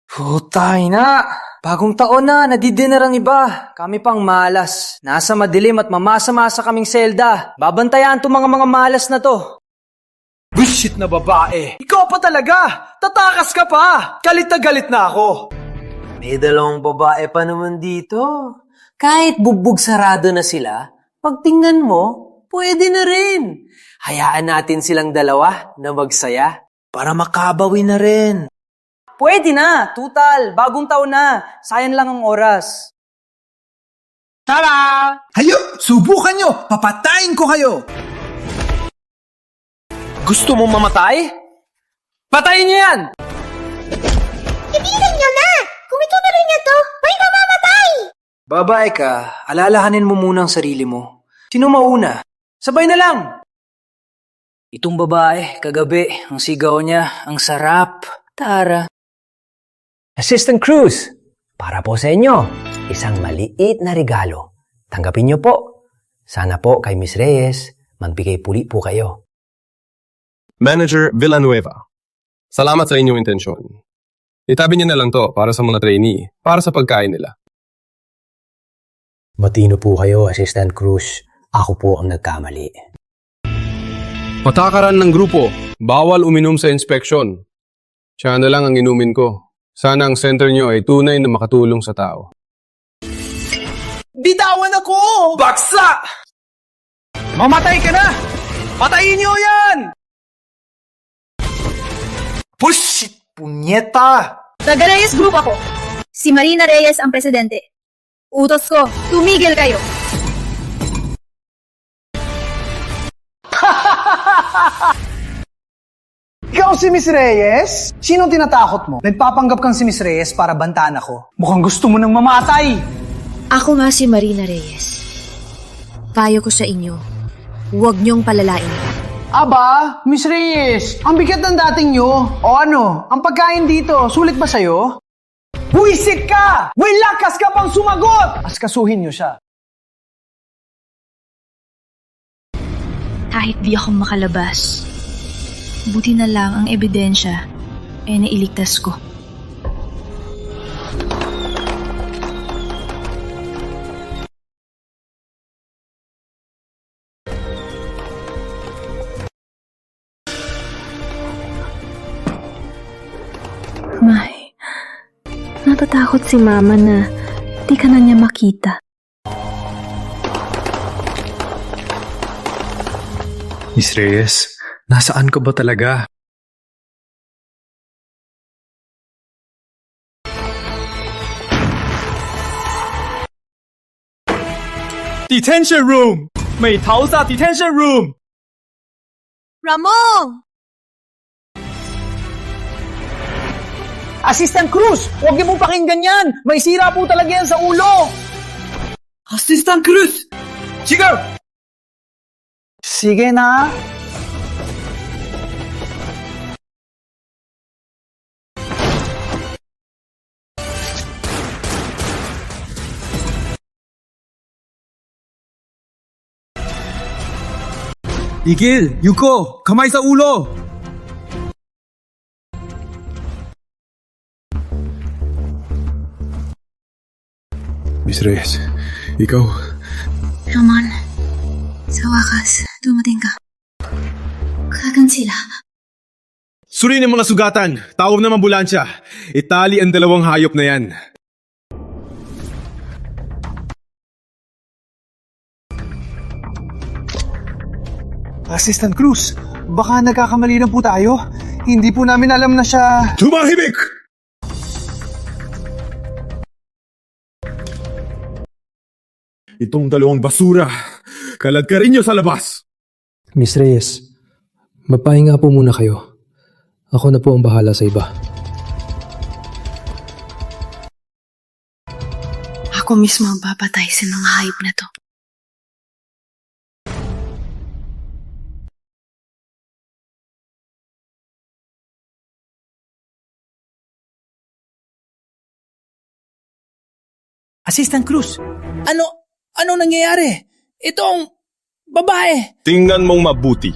Putay na! Bagong taon na, nadidinner ang iba. Kami pang malas. Nasa madilim at mamasa-masa kaming selda. Babantayan itong mga malas na to. Bullshit na babae! Ikaw pa talaga! Tatakas ka pa! Galit na galit na ako! May dalawang babae pa naman dito. Kahit bugbog sarado na sila, pagtingnan mo, pwede na rin. Hayaan natin silang dalawa na magsaya para makabawi na rin. Pwede na, tutal, bagong taon na. Sayang lang ang oras. Tara! Hayop! Subukan nyo! Papatayin ko kayo! Gusto mong mamatay? Patayin niyo yan! Ibirin nyo na! Kung itutuloy niyo to, may mamamatay! Babae ka, alalahanin mo muna ang sarili mo. Sino mauna? Sabay na lang! Itong babae, kagabi, ang sigaw niya, ang sarap. Tara. Assistant Cruz, para po sa inyo, isang maliit na regalo. Tanggapin niyo po. Sana po kay Miss Reyes, magbigay puli po kayo. Manager Villanueva, salamat sa inyong intensyon. Itabi niyo na lang to para sa mga trainee, para sa pagkain nila. Matino po kayo, Assistant Cruz. Ako po ang nagkamali. Patakaran ng grupo, bawal uminom sa inspeksyon. Siya na lang ang inumin ko. Sana ang center niyo ay tunay na makatulong sa tao. Bitawan ako! Baksa! Mamatay ka na! Patayin niyo yan! Pushit! Punyeta! Taga Reyes Group ako. Si Marina Reyes ang presidente. Utos ko, tumigil kayo. Ikaw si Miss Reyes? Sinong tinatakot mo? Nagpapanggap kang si Miss Reyes para bantaan ako. Mukhang gusto mo nang mamatay. Ako nga si Marina Reyes. Payo ko sa inyo, huwag niyong palalain. Aba, Miss Reyes, ang bigat ng dating nyo. O ano, ang pagkain dito, sulit ba sa'yo? Buisit ka! May lakas ka pang sumagot! Askasuhin nyo siya. Kahit di ako makalabas, buti na lang ang ebidensya ay nailigtas ko. May, natatakot si Mama na di ka na niya makita. Miss Reyes, nasaan ka ba talaga? Detention room! May tao sa detention room! Ramon! Assistant Cruz, huwag niyo pong pakinggan yan. May sira po talaga yan sa ulo. Assistant Cruz! Sige! Sige na. Igil! Yuko! Kamay sa ulo! Miss Reyes, ikaw. Ramon, sa wakas, dumating ka. Kagan sila. Suriin ang mga sugatan. Tawag ng ambulansya. Itali ang dalawang hayop na yan. Assistant Cruz, baka nagkakamali na po tayo. Hindi po namin alam na siya... Tumahimik! Itong dalawang basura. Kalad ka rin nyo sa labas. Miss Reyes, magpahinga po muna kayo. Ako na po ang bahala sa iba. Ako mismo ang papatay sa mga hayop na to. Assistant Cruz, ano nangyayari? Itong babae. Tingnan mong mabuti.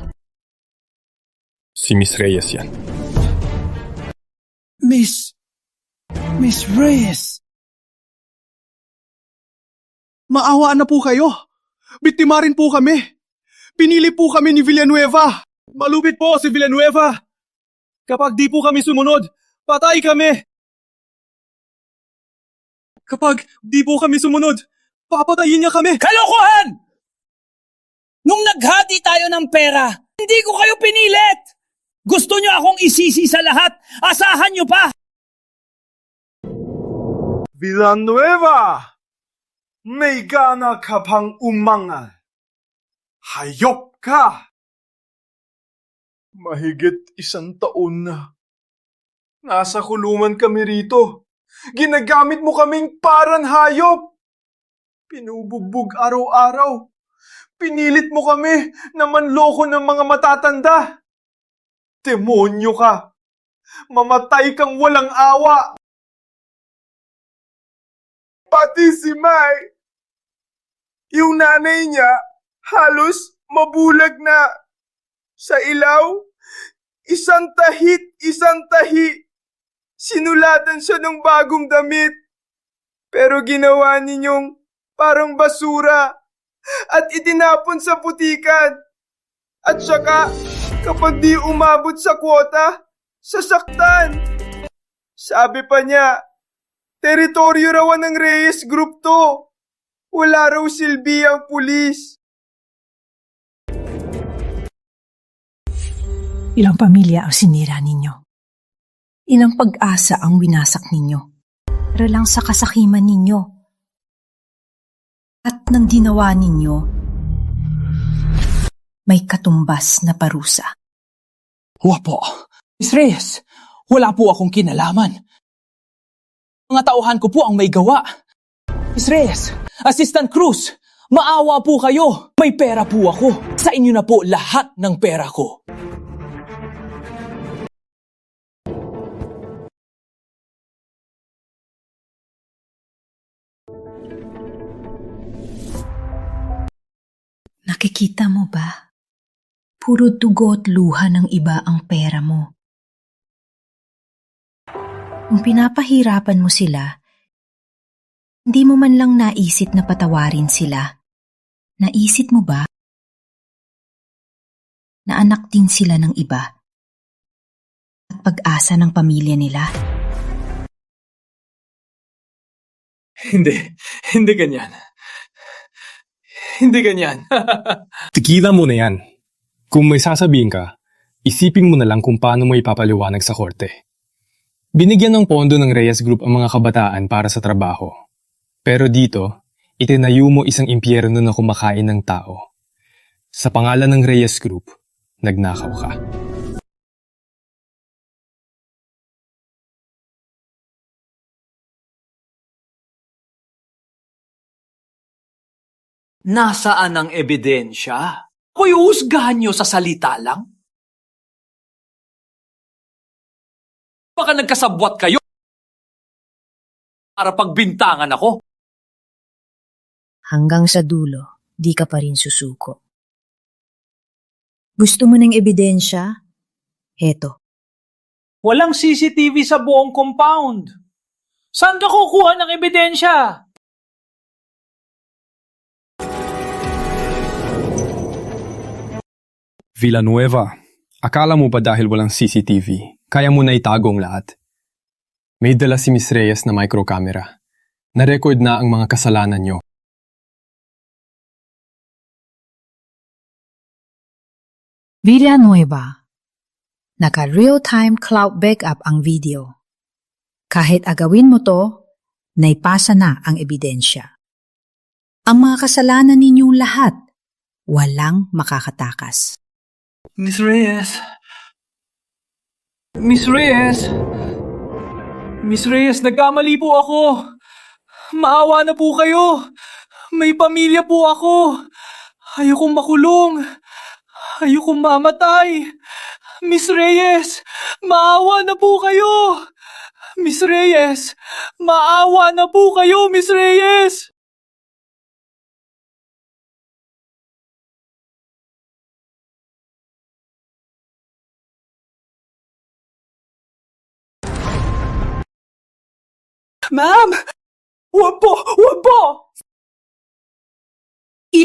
Si Miss Reyes yan. Miss Reyes. Maawa na po kayo. Biktima rin po kami. Pinili po kami ni Villanueva. Malupit po si Villanueva. Kapag di po kami sumunod, patay kami. Kapag di po kami sumunod, papatayin niya kami. Kalokohan! Nung naghati tayo ng pera, hindi ko kayo pinilit! Gusto niyo akong isisi sa lahat? Asahan niyo pa! Villanueva! May gana ka pang umangal. Hayop ka! Mahigit 1 taon na. Nasa kulungan kami rito. Ginagamit mo kaming parang hayop. Pinubugbog araw-araw. Pinilit mo kami na manloko ng mga matatanda. Demonyo ka. Mamatay kang walang awa. Pati si Mai, yung nanay niya, halos mabulag na. Sa ilaw, isang tahi. Sinulatan siya ng bagong damit. Pero ginawa ninyong parang basura at itinapon sa putikan. At saka, kapag di umabot sa kwota, sasaktan. Sabi pa niya, teritoryo raw ng Reyes Group to. Wala raw silbi ang pulis. Ilang pamilya ang sinira ninyo. Ilang pag-asa ang winasak ninyo. Para lang sa kasakiman ninyo. At nang ginawa ninyo, may katumbas na parusa. Wapo. Miss Reyes, wala po akong kinalaman. Mga tauhan ko po ang may gawa. Miss Reyes, Assistant Cruz, maawa po kayo. May pera po ako. Sa inyo na po lahat ng pera ko. Nakikita mo ba? Puro dugo at luha ng iba ang pera mo. Kung pinapahirapan mo sila, hindi mo man lang naisip na patawarin sila. Naisip mo ba na anak din sila ng iba at pag-asa ng pamilya nila? Hindi ganyan. Hindi ganyan. Tigilan mo na yan. Kung may sasabihin ka, isipin mo na lang kung paano mo ipapaliwanag sa korte. Binigyan ng pondo ng Reyes Group ang mga kabataan para sa trabaho. Pero dito, itinayo mo isang impyerno na kumakain ng tao. Sa pangalan ng Reyes Group, nagnakaw ka. Nasaan ang ebidensya? Ako'y uhusgahan niyo sa salita lang? Baka nagkasabwat kayo para pagbintangan ako. Hanggang sa dulo, di ka pa rin susuko. Gusto mo ng ebidensya? Heto. Walang CCTV sa buong compound. Saan ka kukuha ng ebidensya? Villanueva, akala mo ba dahil walang CCTV, kaya mo na itago ang lahat? May dala si Miss Reyes na microcamera. Na-record na ang mga kasalanan nyo. Villanueva. Naka-real-time cloud backup ang video. Kahit agawin mo to, naipasa na ang ebidensya. Ang mga kasalanan ninyong lahat, walang makakatakas. Miss Reyes. Miss Reyes. Miss Reyes, nagkamali po ako. Maawa na po kayo. May pamilya po ako. Ayokong makulong. Ayokong mamatay. Miss Reyes, maawa na po kayo. Miss Reyes, maawa na po kayo, Miss Reyes. Ma'am! Wag po! Wag po!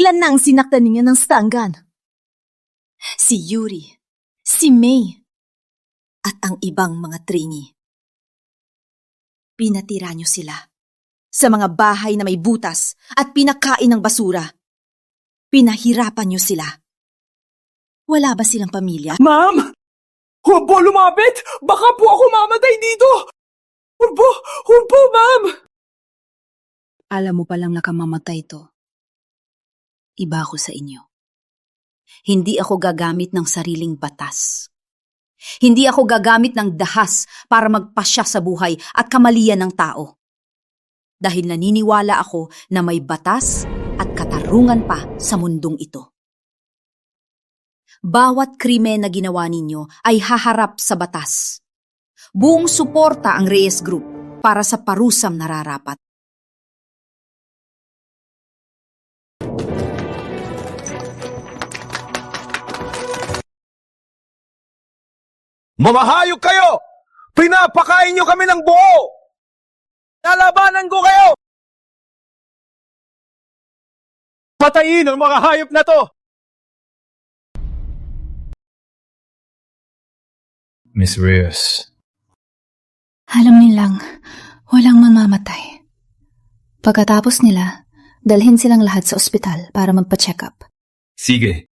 Ilan na ang sinaktan ninyo ng stanggan? Si Yuri, si May, at ang ibang mga trainee. Pinatira nyo sila sa mga bahay na may butas at pinakain ng basura. Pinahirapan nyo sila. Wala ba silang pamilya? Ma'am! Huwag po lumapit! Baka po ako mamatay dito! Huwag po, ma'am! Alam mo palang nakamamatay to. Iba ako sa inyo. Hindi ako gagamit ng sariling batas. Hindi ako gagamit ng dahas para magpasya sa buhay at kamalian ng tao. Dahil naniniwala ako na may batas at katarungan pa sa mundong ito. Bawat krimen na ginawa ninyo ay haharap sa batas. Buong suporta ang Reyes Group para sa parusang nararapat. Mamahayog kayo! Pinapakain nyo kami ng buo! Lalabanan ko kayo! Patayin ang mga hayop na to! Miss Reyes. Alam nilang walang mamamatay. Pagkatapos nila, dalhin silang lahat sa ospital para magpa-check up. Sige.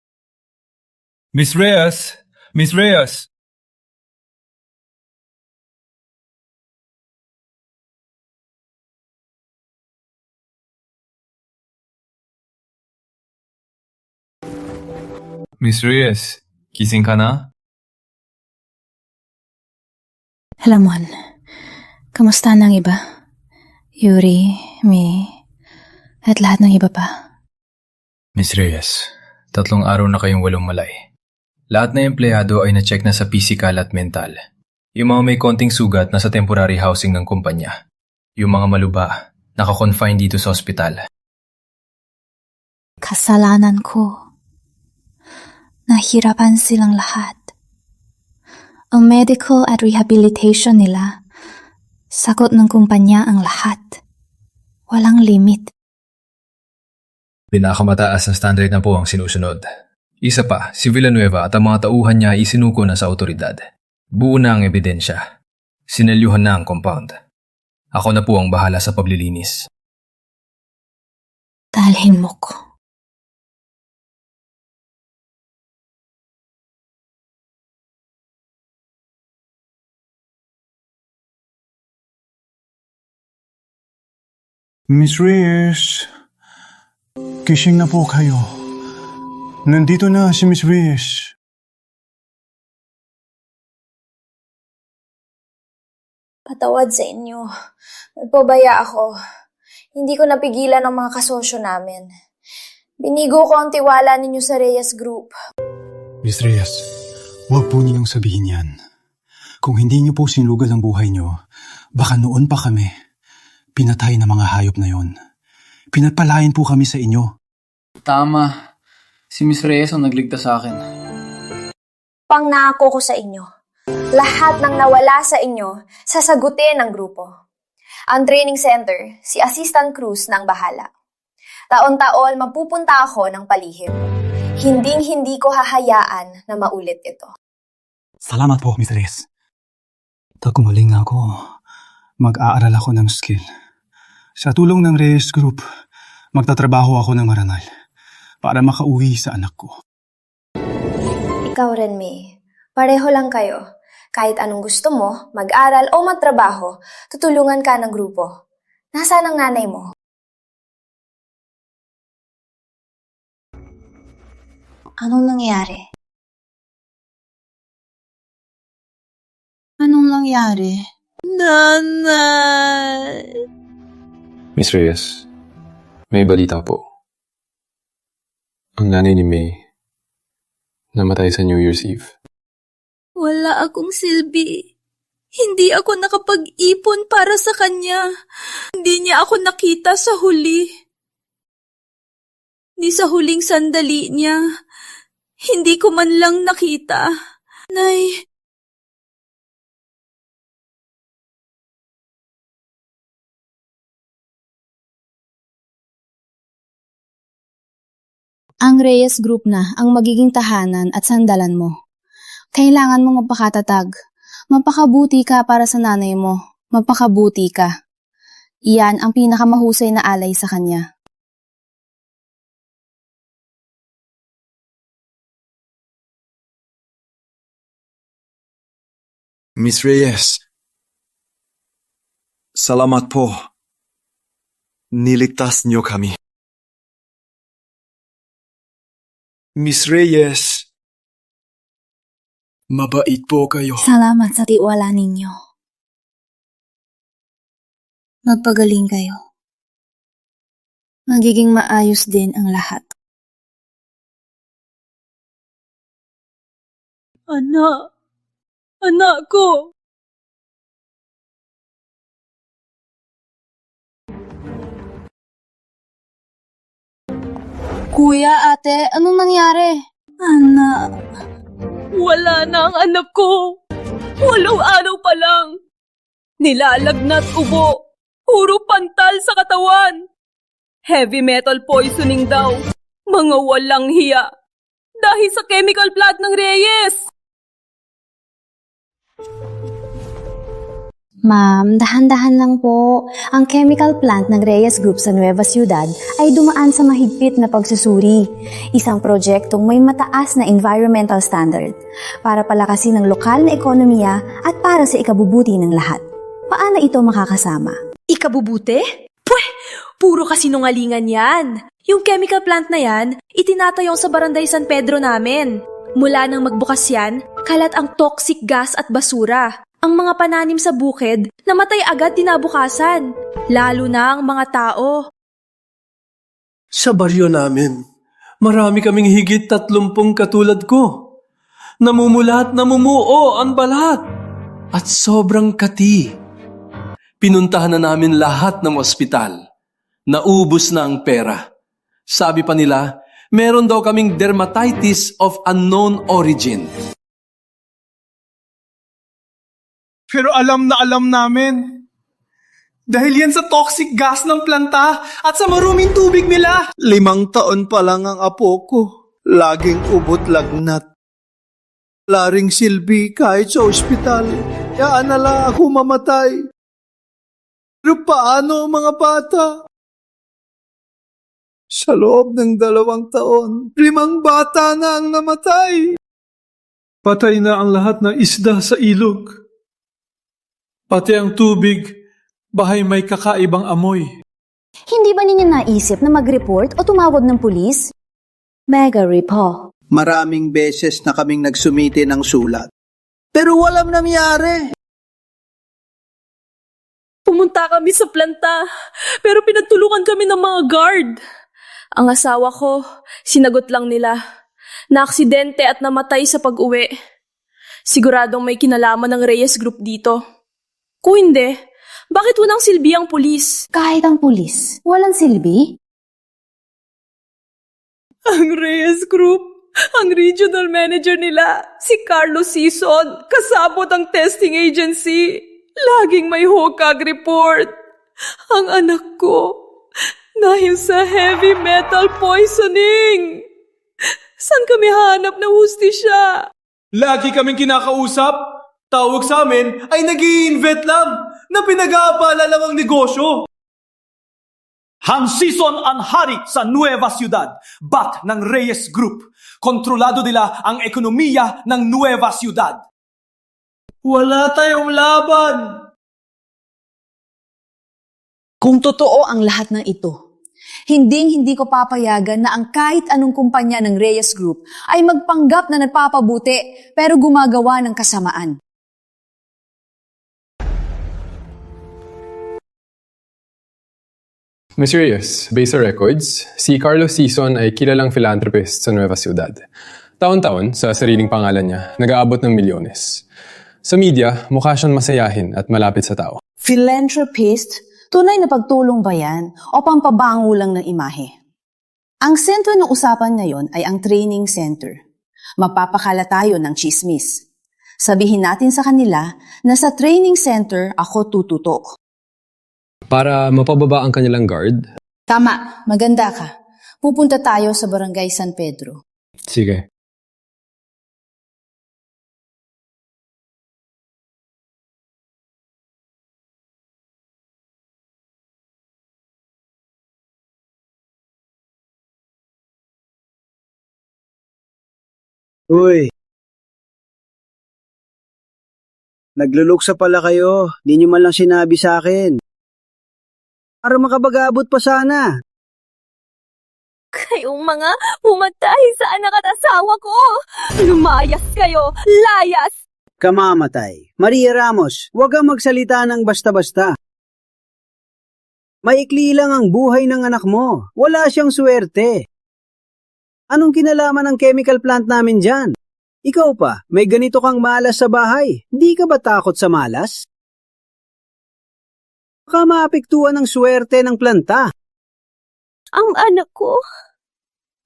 Miss Reyes! Miss Reyes! Miss Reyes, gising ka na? Lamon, kamusta na ang iba? Yuri, May, at lahat ng iba pa. Miss Reyes, 3 araw na kayong walang malay. Lahat na empleyado ay na-check na sa physical at mental. Yung mga may konting sugat nasa temporary housing ng kumpanya. Yung mga maluba, naka-confine dito sa ospital. Kasalanan ko. Nahirapan silang lahat. Ang medical at rehabilitation nila, sakot ng kumpanya ang lahat. Walang limit. Pinakamataas na standard na po ang sinusunod. Isa pa, si Villanueva at ang mga tauhan niya ay isinuko na sa otoridad. Buo na ang ebidensya. Sinelyuhan na ang compound. Ako na po ang bahala sa paglilinis. Dalhin mo ko. Miss Reyes, gising na po kayo. Nandito na si Miss Reyes. Patawad sa inyo. Nagpabaya ako. Hindi ko napigilan ang mga kasosyo namin. Binigo ko ang tiwala ninyo sa Reyes Group. Miss Reyes, huwag po ninyong sabihin yan. Kung hindi niyo po sinugal ang buhay niyo, baka noon pa kami. Pinatay na mga hayop na yon. Pinagpalain po kami sa inyo. Tama. Si Miss Reyes ang nagligtas sa akin. Pangako ko sa inyo. Lahat ng nawala sa inyo, sasagutin ng grupo. Ang training center, si Assistant Cruz na ang bahala. Taon-taon, mapupunta ako ng palihim. Hinding-hindi ko hahayaan na maulit ito. Salamat po, Miss Reyes. Tagumaling na ako. Mag-aaral ako ng skill. Sa tulong ng Reyes Group, magtatrabaho ako ng marangal para makauwi sa anak ko. Ikaw rin, May. Pareho lang kayo. Kahit anong gusto mo, mag-aral o magtrabaho, tutulungan ka ng grupo. Nasaan ang nanay mo? Anong nangyari? Anong nangyari? Nanay! Miss Reyes, may balita po. Ang nanay ni May namatay sa New Year's Eve. Wala akong silbi. Hindi ako nakapag-ipon para sa kanya. Hindi niya ako nakita sa huli. Ni sa huling sandali niya, hindi ko man lang nakita. Nay, Ang Reyes Group na ang magiging tahanan at sandalan mo. Kailangan mo magpakatatag. Magpakabuti ka para sa nanay mo. Magpakabuti ka. Iyan ang pinakamahusay na alay sa kanya. Miss Reyes, salamat po. Niligtas niyo kami. Miss Reyes, mabait po kayo. Salamat sa tiwala ninyo. Magpagaling kayo. Magiging maayos din ang lahat. Anak ko! Kuya, ate, anong nangyari? Anak. Wala na ang anak ko. 8 araw pa lang. Nilalagnat ubo. Puro pantal sa katawan. Heavy metal poisoning daw. Mga walang hiya. Dahil sa chemical plant ng Reyes. Ma'am, dahan-dahan lang po. Ang chemical plant ng Reyes Group sa Nueva Ciudad ay dumaan sa mahigpit na pagsusuri. Isang proyektong may mataas na environmental standard para palakasin ang lokal na ekonomiya at para sa ikabubuti ng lahat. Paano ito makakasama? Ikabubuti? Puro kasinungalingan yan. Yung chemical plant na yan, itinatayong sa Barangay San Pedro namin. Mula nang magbukas yan, kalat ang toxic gas at basura. Ang mga pananim sa bukid, namatay agad dinabukasan. Lalo na ang mga tao. Sa baryo namin, marami kaming higit 30 katulad ko. Namumula at namumuo ang balat. At sobrang kati. Pinuntahan na namin lahat ng ospital. Naubos na ang pera. Sabi pa nila, meron daw kaming dermatitis of unknown origin. Pero alam na alam namin. Dahil yan sa toxic gas ng planta at sa maruming tubig nila. 5 taon pa lang ang apo ko. Laging ubot lagnat. Laring silbi kahit sa ospital. Kaya na ako mamatay. Pero paano ang mga bata? Sa loob ng 2 taon, 5 bata na ang namatay. Patay na ang lahat ng isda sa ilog. Pati ang tubig, bahay may kakaibang amoy. Hindi ba ninyo naisip na mag-report o tumawag ng pulis? Mega Ripo. Maraming beses na kaming nagsumite ng sulat. Pero walang nangyari. Pumunta kami sa planta, pero pinagtulungan kami ng mga guard. Ang asawa ko, sinagot lang nila. Naaksidente at namatay sa pag-uwi. Siguradong may kinalaman ng Reyes Group dito. Kung hindi, bakit walang silbi ang pulis? Kahit ang pulis, walang silbi? Ang Reyes Group, ang regional manager nila, si Carlos Sison, kasabot ang testing agency. Laging may hokag report. Ang anak ko, dahil sa heavy metal poisoning. Saan kami hanap ng hustisya? Lagi kaming kinakausap. Tawag sa amin ay nag-i-invent lang na pinag-aabala lang ang negosyo. Ang Sison ang hari sa Nueva Ciudad, bat ng Reyes Group. Kontrolado nila ang ekonomiya ng Nueva Ciudad. Wala tayong laban. Kung totoo ang lahat ng ito, hindi ko papayagan na ang kahit anong kumpanya ng Reyes Group ay magpanggap na nagpapabuti pero gumagawa ng kasamaan. Ms. Reyes, based sa records, si Carlos Sison ay kilalang philanthropist sa Nueva Ciudad. Taon-taon, sa sariling pangalan niya, nag-aabot ng milyones. Sa media, mukha siyang masayahin at malapit sa tao. Philanthropist? Tunay na pagtulong ba yan o pampabango lang ng imahe? Ang sentro ng usapan ngayon ay ang training center. Magpapakala tayo ng chismis. Sabihin natin sa kanila na sa training center ako tututok. Para mapababa ang kanilang guard? Tama, maganda ka. Pupunta tayo sa Barangay San Pedro. Sige. Uy! Nagluluksa pala kayo. Di nyo man lang sinabi sa akin. Para makabag-abot pa sana. Kayong mga pumatay sa anak at asawa ko! Lumayas kayo! Layas! Kamamatay. Maria Ramos, huwag kang magsalita ng basta-basta. Maikli lang ang buhay ng anak mo. Wala siyang swerte. Anong kinalaman ng chemical plant namin dyan? Ikaw pa, may ganito kang malas sa bahay. Di ka ba takot sa malas? Baka maapektuhan ng swerte ng planta. Ang anak ko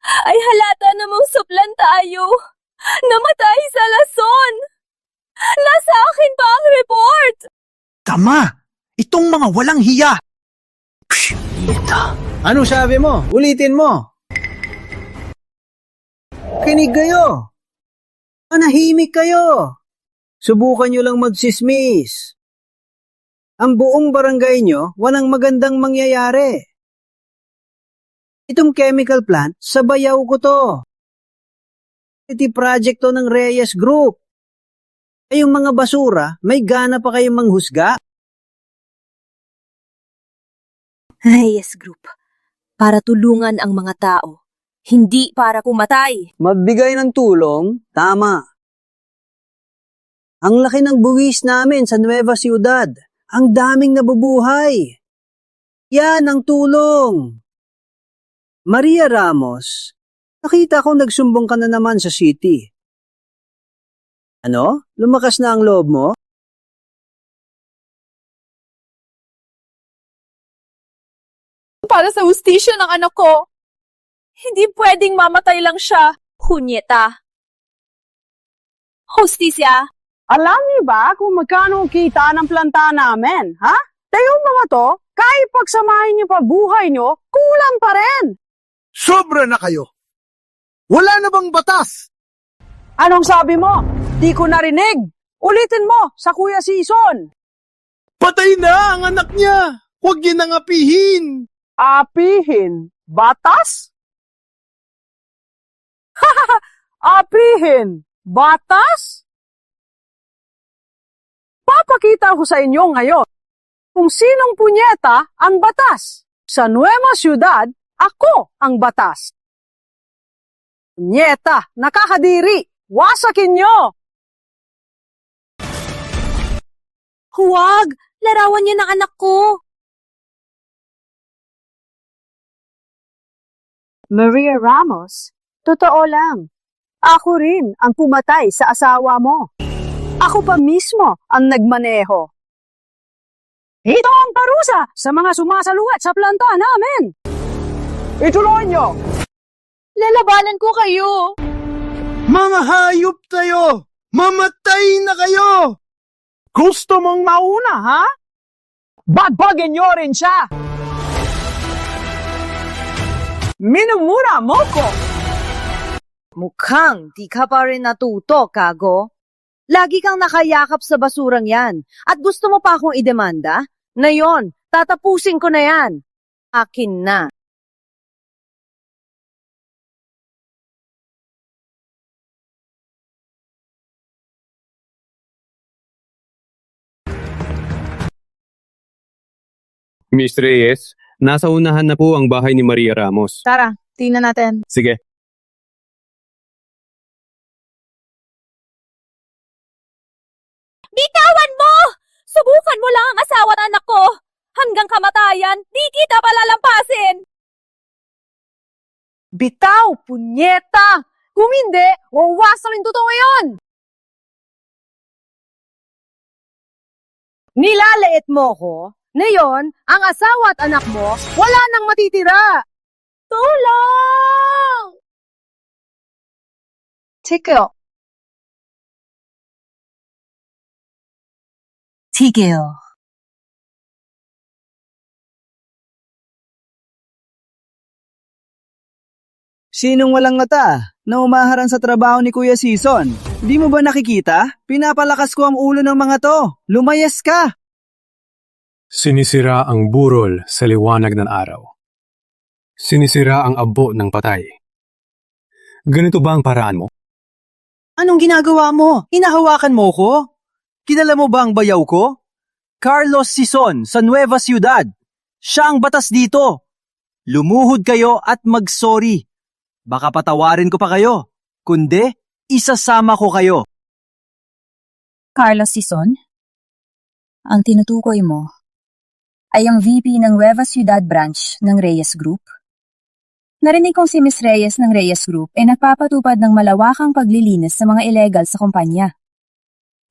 ay halata namang suplan tayo. Namatay sa lason. Nasa akin pa ang report. Tama! Itong mga walang hiya! Ano sabi mo? Ulitin mo! Kinig kayo! Manahimik kayo! Subukan nyo lang magsismis. Ang buong barangay nyo, walang magandang mangyayari. Itong chemical plant, sa bayaw ko to. Ito project to ng Reyes Group. Kayong mga basura, may gana pa kayong manghusga? Reyes Group, para tulungan ang mga tao, hindi para kumatay. Magbigay ng tulong, tama. Ang laki ng buwis namin sa Nueva Ciudad. Ang daming nabubuhay. Yan ang tulong. Maria Ramos, nakita ko nagsumbong ka na naman sa city. Ano? Lumakas na ang loob mo? Para sa hustisya ng anak ko. Hindi pwedeng mamatay lang siya. Hunyeta. Hostisya. Alam niyo ba kung magkano kita ng planta namin, ha? Tayong mga to, kahit pagsamahin niyo pa buhay niyo, kulang pa rin. Sobra na kayo. Wala na bang batas? Anong sabi mo? Di ko narinig. Ulitin mo sa Kuya Sison. Patay na ang anak niya! Huwag niya nang apihin! Apihin? Batas? Apihin? Batas? Papakita ko sa inyo ngayon kung sinong punyeta ang batas. Sa Nueva Ciudad, ako ang batas. Punyeta, nakakadiri, wasakin nyo! Huwag! Larawan niya ng anak ko. Maria Ramos, totoo lang. Ako rin ang pumatay sa asawa mo. Ako pa mismo ang nagmaneho. Ito ang parusa sa mga sumasaluhat sa planta namin. Ituloy nyo! Lalabanan ko kayo. Mga hayop tayo! Mamatay na kayo! Gusto mong mauna, ha? Bagbagin nyo rin siya! Minumura mo ko! Mukhang di ka pa rin natuto, Kago. Lagi kang nakayakap sa basurang yan. At gusto mo pa akong idemanda? Ngayon, tatapusin ko na yan. Akin na. Miss Reyes, nasa unahan na po ang bahay ni Maria Ramos. Tara, tingnan natin. Sige. Bitawan mo! Subukan mo lang ang asawa at anak ko. Hanggang kamatayan, di kita palalampasin. Bitaw, punyeta! Kung hindi, wawasan rin totoo ngayon! Nilalait mo ko? Ngayon, ang asawa at anak mo, wala nang matitira! Tulong! Tickle. Tigil. Sinong walang mata na umaharang sa trabaho ni Kuya Season? Di mo ba nakikita? Pinapalakas ko ang ulo ng mga to. Lumayas ka! Sinisira ang burol sa liwanag ng araw. Sinisira ang abo ng patay. Ganito ba ang paraan mo? Anong ginagawa mo? Hinahawakan mo ko? Kilala mo ba ang bayaw ko? Carlos Sison sa Nueva Ciudad. Siya ang batas dito. Lumuhod kayo at mag-sorry. Baka patawarin ko pa kayo. Kundi, isasama ko kayo. Carlos Sison, ang tinutukoy mo ay ang VP ng Nueva Ciudad branch ng Reyes Group. Narinig kong si Miss Reyes ng Reyes Group ay nagpapatupad ng malawakang paglilinis sa mga illegal sa kumpanya.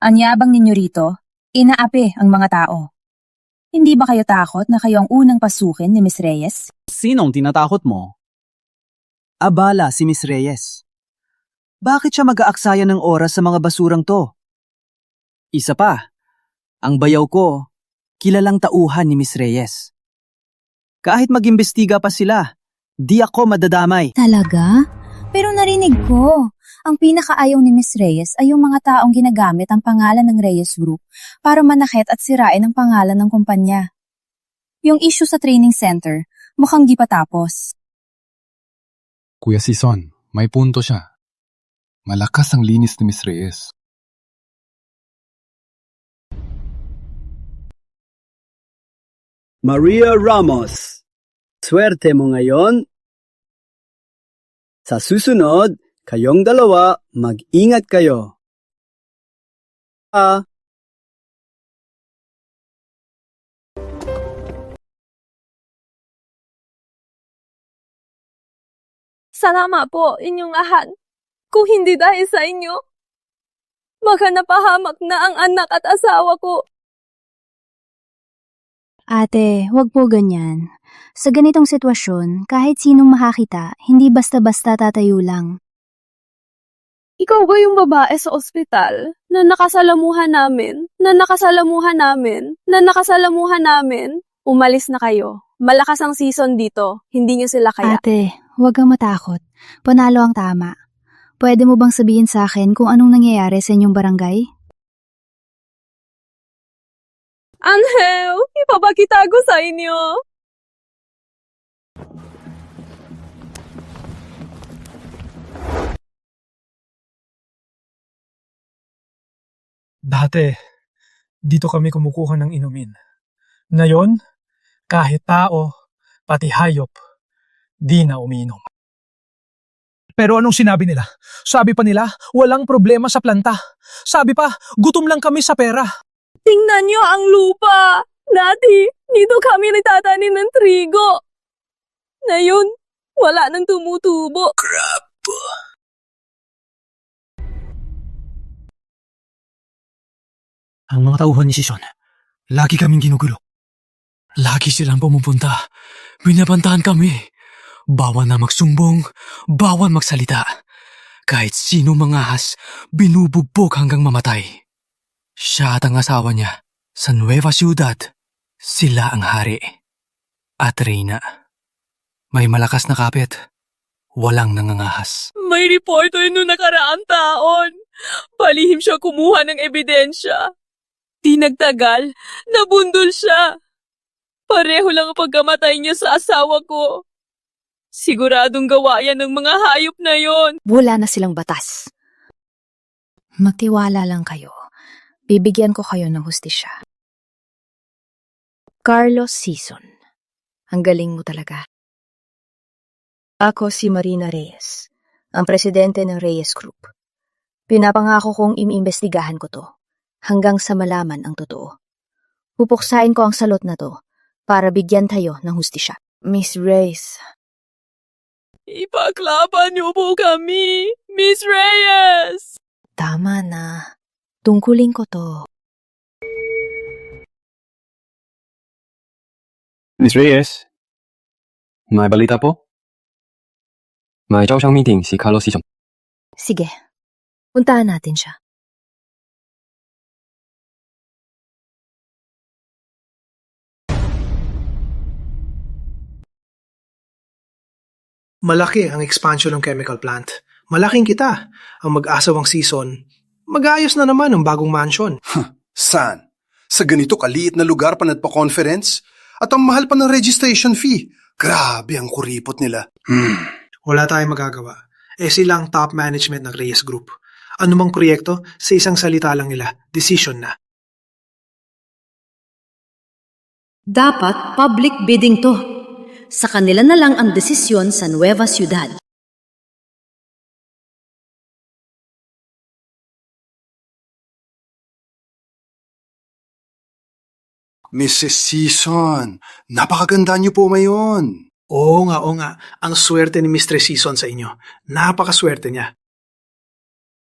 Ang yabang ninyo rito, inaapi ang mga tao. Hindi ba kayo takot na kayo ang unang pasukin ni Miss Reyes? Sinong tinatakot mo? Abala si Miss Reyes. Bakit siya mag-aaksaya ng oras sa mga basurang to? Isa pa, ang bayaw ko, kilalang tauhan ni Miss Reyes. Kahit mag-imbestiga pa sila, di ako madadamay. Talaga? Pero narinig ko, ang pinakaayaw ni Miss Reyes ay yung mga taong ginagamit ang pangalan ng Reyes Group para manakit at sirain ang pangalan ng kumpanya. Yung issue sa training center, mukhang di pa tapos. Kuya Sison, may punto siya. Malakas ang linis ni Miss Reyes. Maria Ramos, swerte mo ngayon. Sa susunod, kayong dalawa, mag-ingat kayo. Salamat po, inyong lahat. Kung hindi dahil sa inyo, baka napahamak na ang anak at asawa ko. Ate, wag po ganyan. Sa ganitong sitwasyon, kahit sinong makakita, hindi basta-basta tatayo lang. Ikaw ba yung babae sa ospital na nakasalamuhan namin? Umalis na kayo. Malakas ang season dito. Hindi nyo sila kaya. Ate, wag kang matakot. Panalo ang tama. Pwede mo bang sabihin sa akin kung anong nangyayari sa inyong barangay? Angel, ipapakita ko sa inyo. Dati, dito kami kumukuha ng inumin. Ngayon, kahit tao, pati hayop, di na umiinom. Pero anong sinabi nila? Sabi pa nila, walang problema sa planta. Sabi pa, gutom lang kami sa pera. Tingnan nyo ang lupa. Dati, dito kami nagtatanim ng trigo. Ngayon, wala nang tumutubo. Crap. Ang mga tauhan ni Sison, lagi kaming ginugulo. Lagi silang pumupunta. Binabantahan kami. Bawal na magsumbong, bawal magsalita. Kahit sino mangahas, binubugbog hanggang mamatay. Siya at ang asawa niya, sa Nueva Ciudad, sila ang hari. At Reyna, may malakas na kapit, walang nangangahas. May reporter noong nakaraang taon. Palihim siya kumuha ng ebidensya. Di nagtagal, nabundol siya. Pareho lang ang pagkamatay niya sa asawa ko. Siguradong gawa yan ng mga hayop na yon. Wala na silang batas. Magtiwala lang kayo. Bibigyan ko kayo ng hustisya. Carlos Sison, ang galing mo talaga. Ako si Marina Reyes, ang presidente ng Reyes Group. Pinapangako kong imiimbestigahan ko to, hanggang sa malaman ang totoo. Pupuksain ko ang salot na to, para bigyan tayo ng hustisya. Miss Reyes. Ipaklaban niyo po kami, Miss Reyes! Tama na. Tungkulin ko to. Miss Reyes, may balita po? May siyang meeting si Carlos Sison. Sige, puntahan natin siya. Malaki ang expansion ng chemical plant. Malaking kita. Ang mag-asawang season, mag-aayos na naman ang bagong mansion. Saan? Sa ganito kaliit na lugar pa nagpa-conference? At ang mahal pa ng registration fee. Grabe ang kuripot nila. Wala tayong magagawa. Sila ang top management ng Reyes Group. Anumang proyekto, sa isang salita lang nila, decision na. Dapat public bidding to. Sa kanila na lang ang desisyon sa Nueva Ciudad. Mrs. Season, napakaganda niyo po ngayon. Oo nga. Ang swerte ni Mistress Season sa inyo. Napakaswerte niya.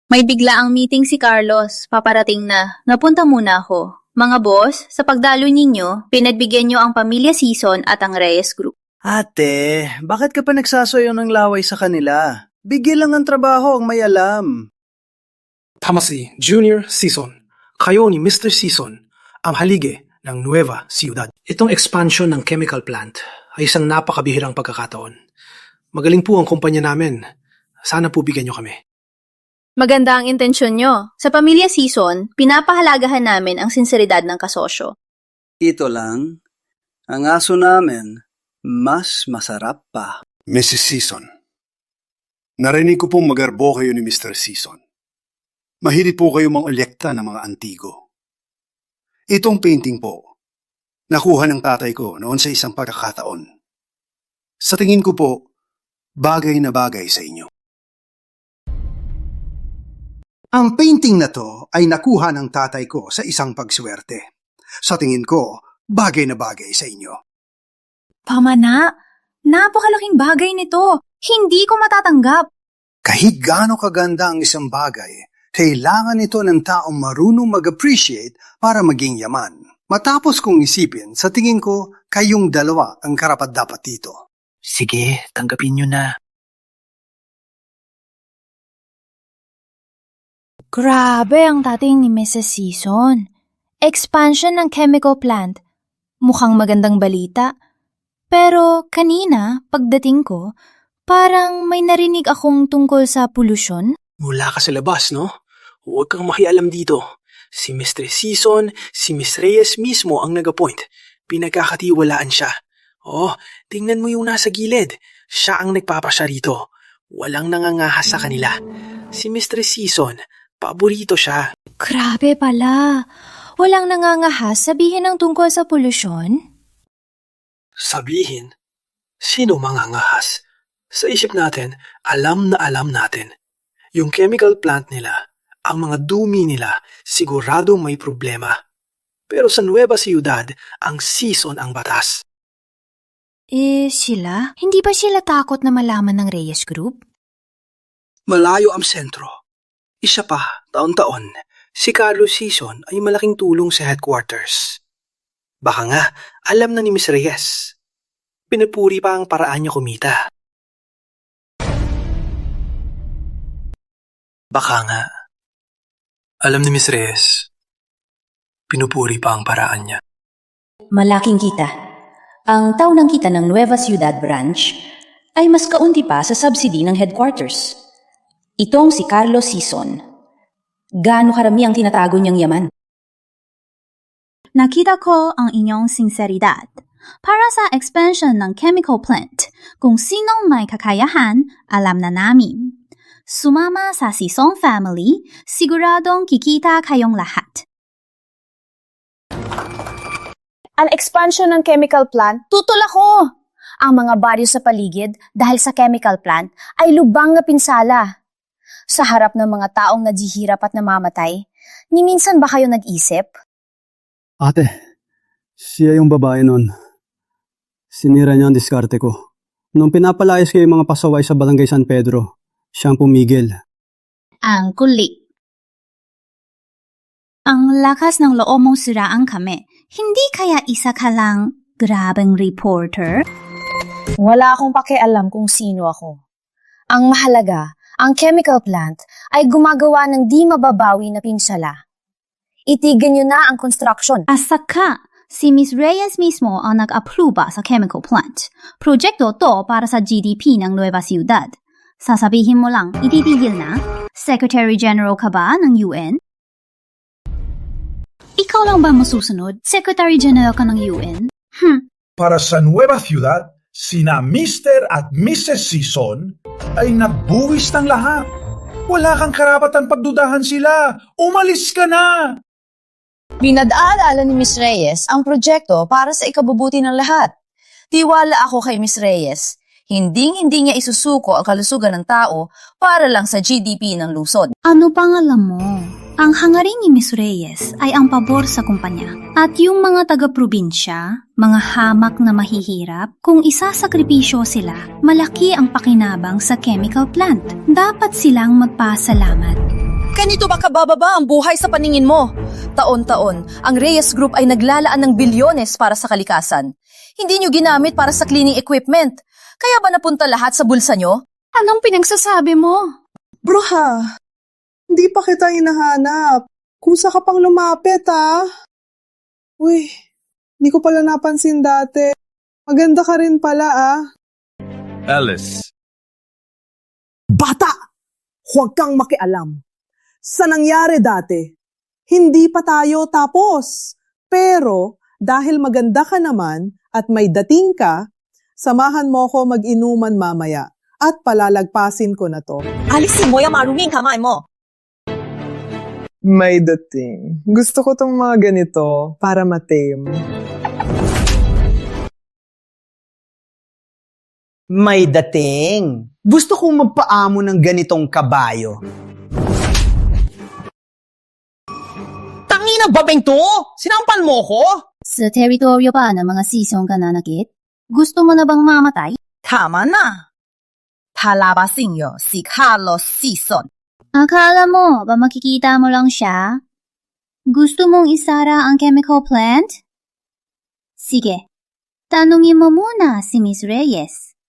May bigla ang meeting si Carlos. Paparating na. Napunta muna ako. Mga boss, sa pagdalo ninyo, pinagbigyan nyo ang Pamilya Season at ang Reyes Group. Ate, bakit ka pa nagsasayaw ng laway sa kanila? Bigyan lang ng trabaho ang may alam. Tama si Junior Season. Kayo ni Mr. Season, ang halige ng Nueva Ciudad. Itong expansion ng chemical plant ay isang napakabihirang pagkakataon. Magaling po ang kumpanya namin. Sana po bigyan nyo kami. Maganda ang intensyon nyo. Sa Pamilya Season, pinapahalagahan namin ang sinseridad ng kasosyo. Ito lang, ang aso namin, mas masarap pa. Mrs. Season, narinig ko pong magarbo kayo ni Mr. Season. Mahilig po kayo mang-olekta ng mga antigo. Itong painting po, nakuha ng tatay ko noon sa isang pagkakataon. Sa tingin ko po, bagay na bagay sa inyo. Ang painting na to ay nakuha ng tatay ko sa isang pagswerte. Sa tingin ko, bagay na bagay sa inyo. Pamana, napakalaking bagay nito. Hindi ko matatanggap. Kahit gaano kaganda ang isang bagay, kailangan ito ng taong marunong mag-appreciate para maging yaman. Matapos kong isipin, sa tingin ko, kayong dalawa ang karapat-dapat dito. Sige, tanggapin nyo na. Grabe ang dating ni Mrs. Season. Expansion ng chemical plant. Mukhang magandang balita. Pero kanina, pagdating ko, parang may narinig akong tungkol sa polusyon. Wala ka sa labas, no? Huwag kang makialam dito. Si Mr. Season, si Miss Reyes mismo ang nag-appoint. Pinagkakatiwalaan siya. Oh, tingnan mo yung nasa gilid. Siya ang nagpapasya rito. Walang nangangahas sa kanila. Si Mr. Season, paborito siya. Grabe pala. Walang nangangahas sabihin ang tungkol sa polusyon? Sabihin? Sino mangangahas? Sa isip natin, alam natin. Yung chemical plant nila, ang mga dumi nila, siguradong may problema. Pero sa Nueva Ciudad, ang season ang batas. Sila? Hindi ba sila takot na malaman ng Reyes Group? Malayo ang sentro. Isa pa, taon-taon, si Carlos Season ay malaking tulong sa headquarters. Baka nga, alam na ni Miss Reyes. Pinupuri pa ang paraan niya kumita. Baka nga, alam ni Miss Reyes. Pinupuri pa ang paraan niya. Malaking kita. Ang taunang kita ng Nueva Ciudad branch ay mas kaunti pa sa subsidy ng headquarters. Itong si Carlos Season. Gaano karami ang tinatago niyang yaman? Nakita ko ang inyong sinseridad. Para sa expansion ng chemical plant, kung sinong may kakayahan, alam na namin. Sumama sa Season family, siguradong kikita kayong lahat. Ang expansion ng chemical plant, tutol ako! Ang mga baryo sa paligid dahil sa chemical plant ay lubang na pinsala. Sa harap ng mga taong naghihirap at namamatay, ni minsan ba kayo nag-isip? Ate, siya yung babae nun. Sinira niya ang diskarte ko. Nung pinapalayas ko yung mga pasaway sa Barangay San Pedro, siyang pumigil. Ang kulit. Ang lakas ng loob mong siraan kami. Hindi kaya isa ka lang grabeng reporter? Wala akong pakialam kung sino ako. Ang mahalaga, ang chemical plant ay gumagawa ng di mababawi na pinsala. Itigan niyo na ang construction. Asa ka? Si Miss Reyes mismo ang nag-apruba sa chemical plant. Proyekto to para sa GDP ng Nueva Ciudad. Sasabihin mo lang, ititigil na? Secretary General ka ba ng UN? Ikaw lang ba masusunod? Secretary General ka ng UN? Para sa Nueva Ciudad, sina Mr. at Mrs. Season ay nagbuwis ng lahat. Wala kang karapatan pagdudahan sila. Umalis ka na! Pinag-aalaala ni Miss Reyes ang proyekto para sa ikabubuti ng lahat. Tiwala ako kay Miss Reyes. Hindi niya isusuko ang kalusugan ng tao para lang sa GDP ng lungsod. Ano pang alam mo? Ang hangaring ni Miss Reyes ay ang pabor sa kumpanya. At yung mga taga-probinsya, mga hamak na mahihirap, kung isasakripisyo sila, malaki ang pakinabang sa chemical plant. Dapat silang magpasalamat. Ganito ba kabababa ang buhay sa paningin mo? Taon-taon, ang Reyes Group ay naglalaan ng bilyones para sa kalikasan. Hindi nyo ginamit para sa cleaning equipment. Kaya ba napunta lahat sa bulsa nyo? Anong pinagsasabi mo? Bruha, hindi pa kita hinahanap. Kusa ka pang lumapit, ha? Uy, hindi ko pala napansin dati. Maganda ka rin pala, ah. Alice. Bata! Huwag kang makialam. Sa nangyari dati, hindi pa tayo tapos. Pero dahil maganda ka naman at may dating ka, samahan mo ko mag-inuman mamaya at palalagpasin ko na to. Alisin mo yung maruming kamay mo. May dating. Gusto ko tong mga ganito para matame. May dating. Gusto kong magpaamo ng ganitong kabayo. Tangina babeng to! Sinampal mo ko? Sa teritoryo pa ng mga sisong kananakit? Gusto mo na bang mamatay? Tama na. Palabasin niyo si Carlos Season. Akala mo ba makikita mo lang siya? Gusto mong isara ang chemical plant? Sige, tanungin mo muna si Miss Reyes.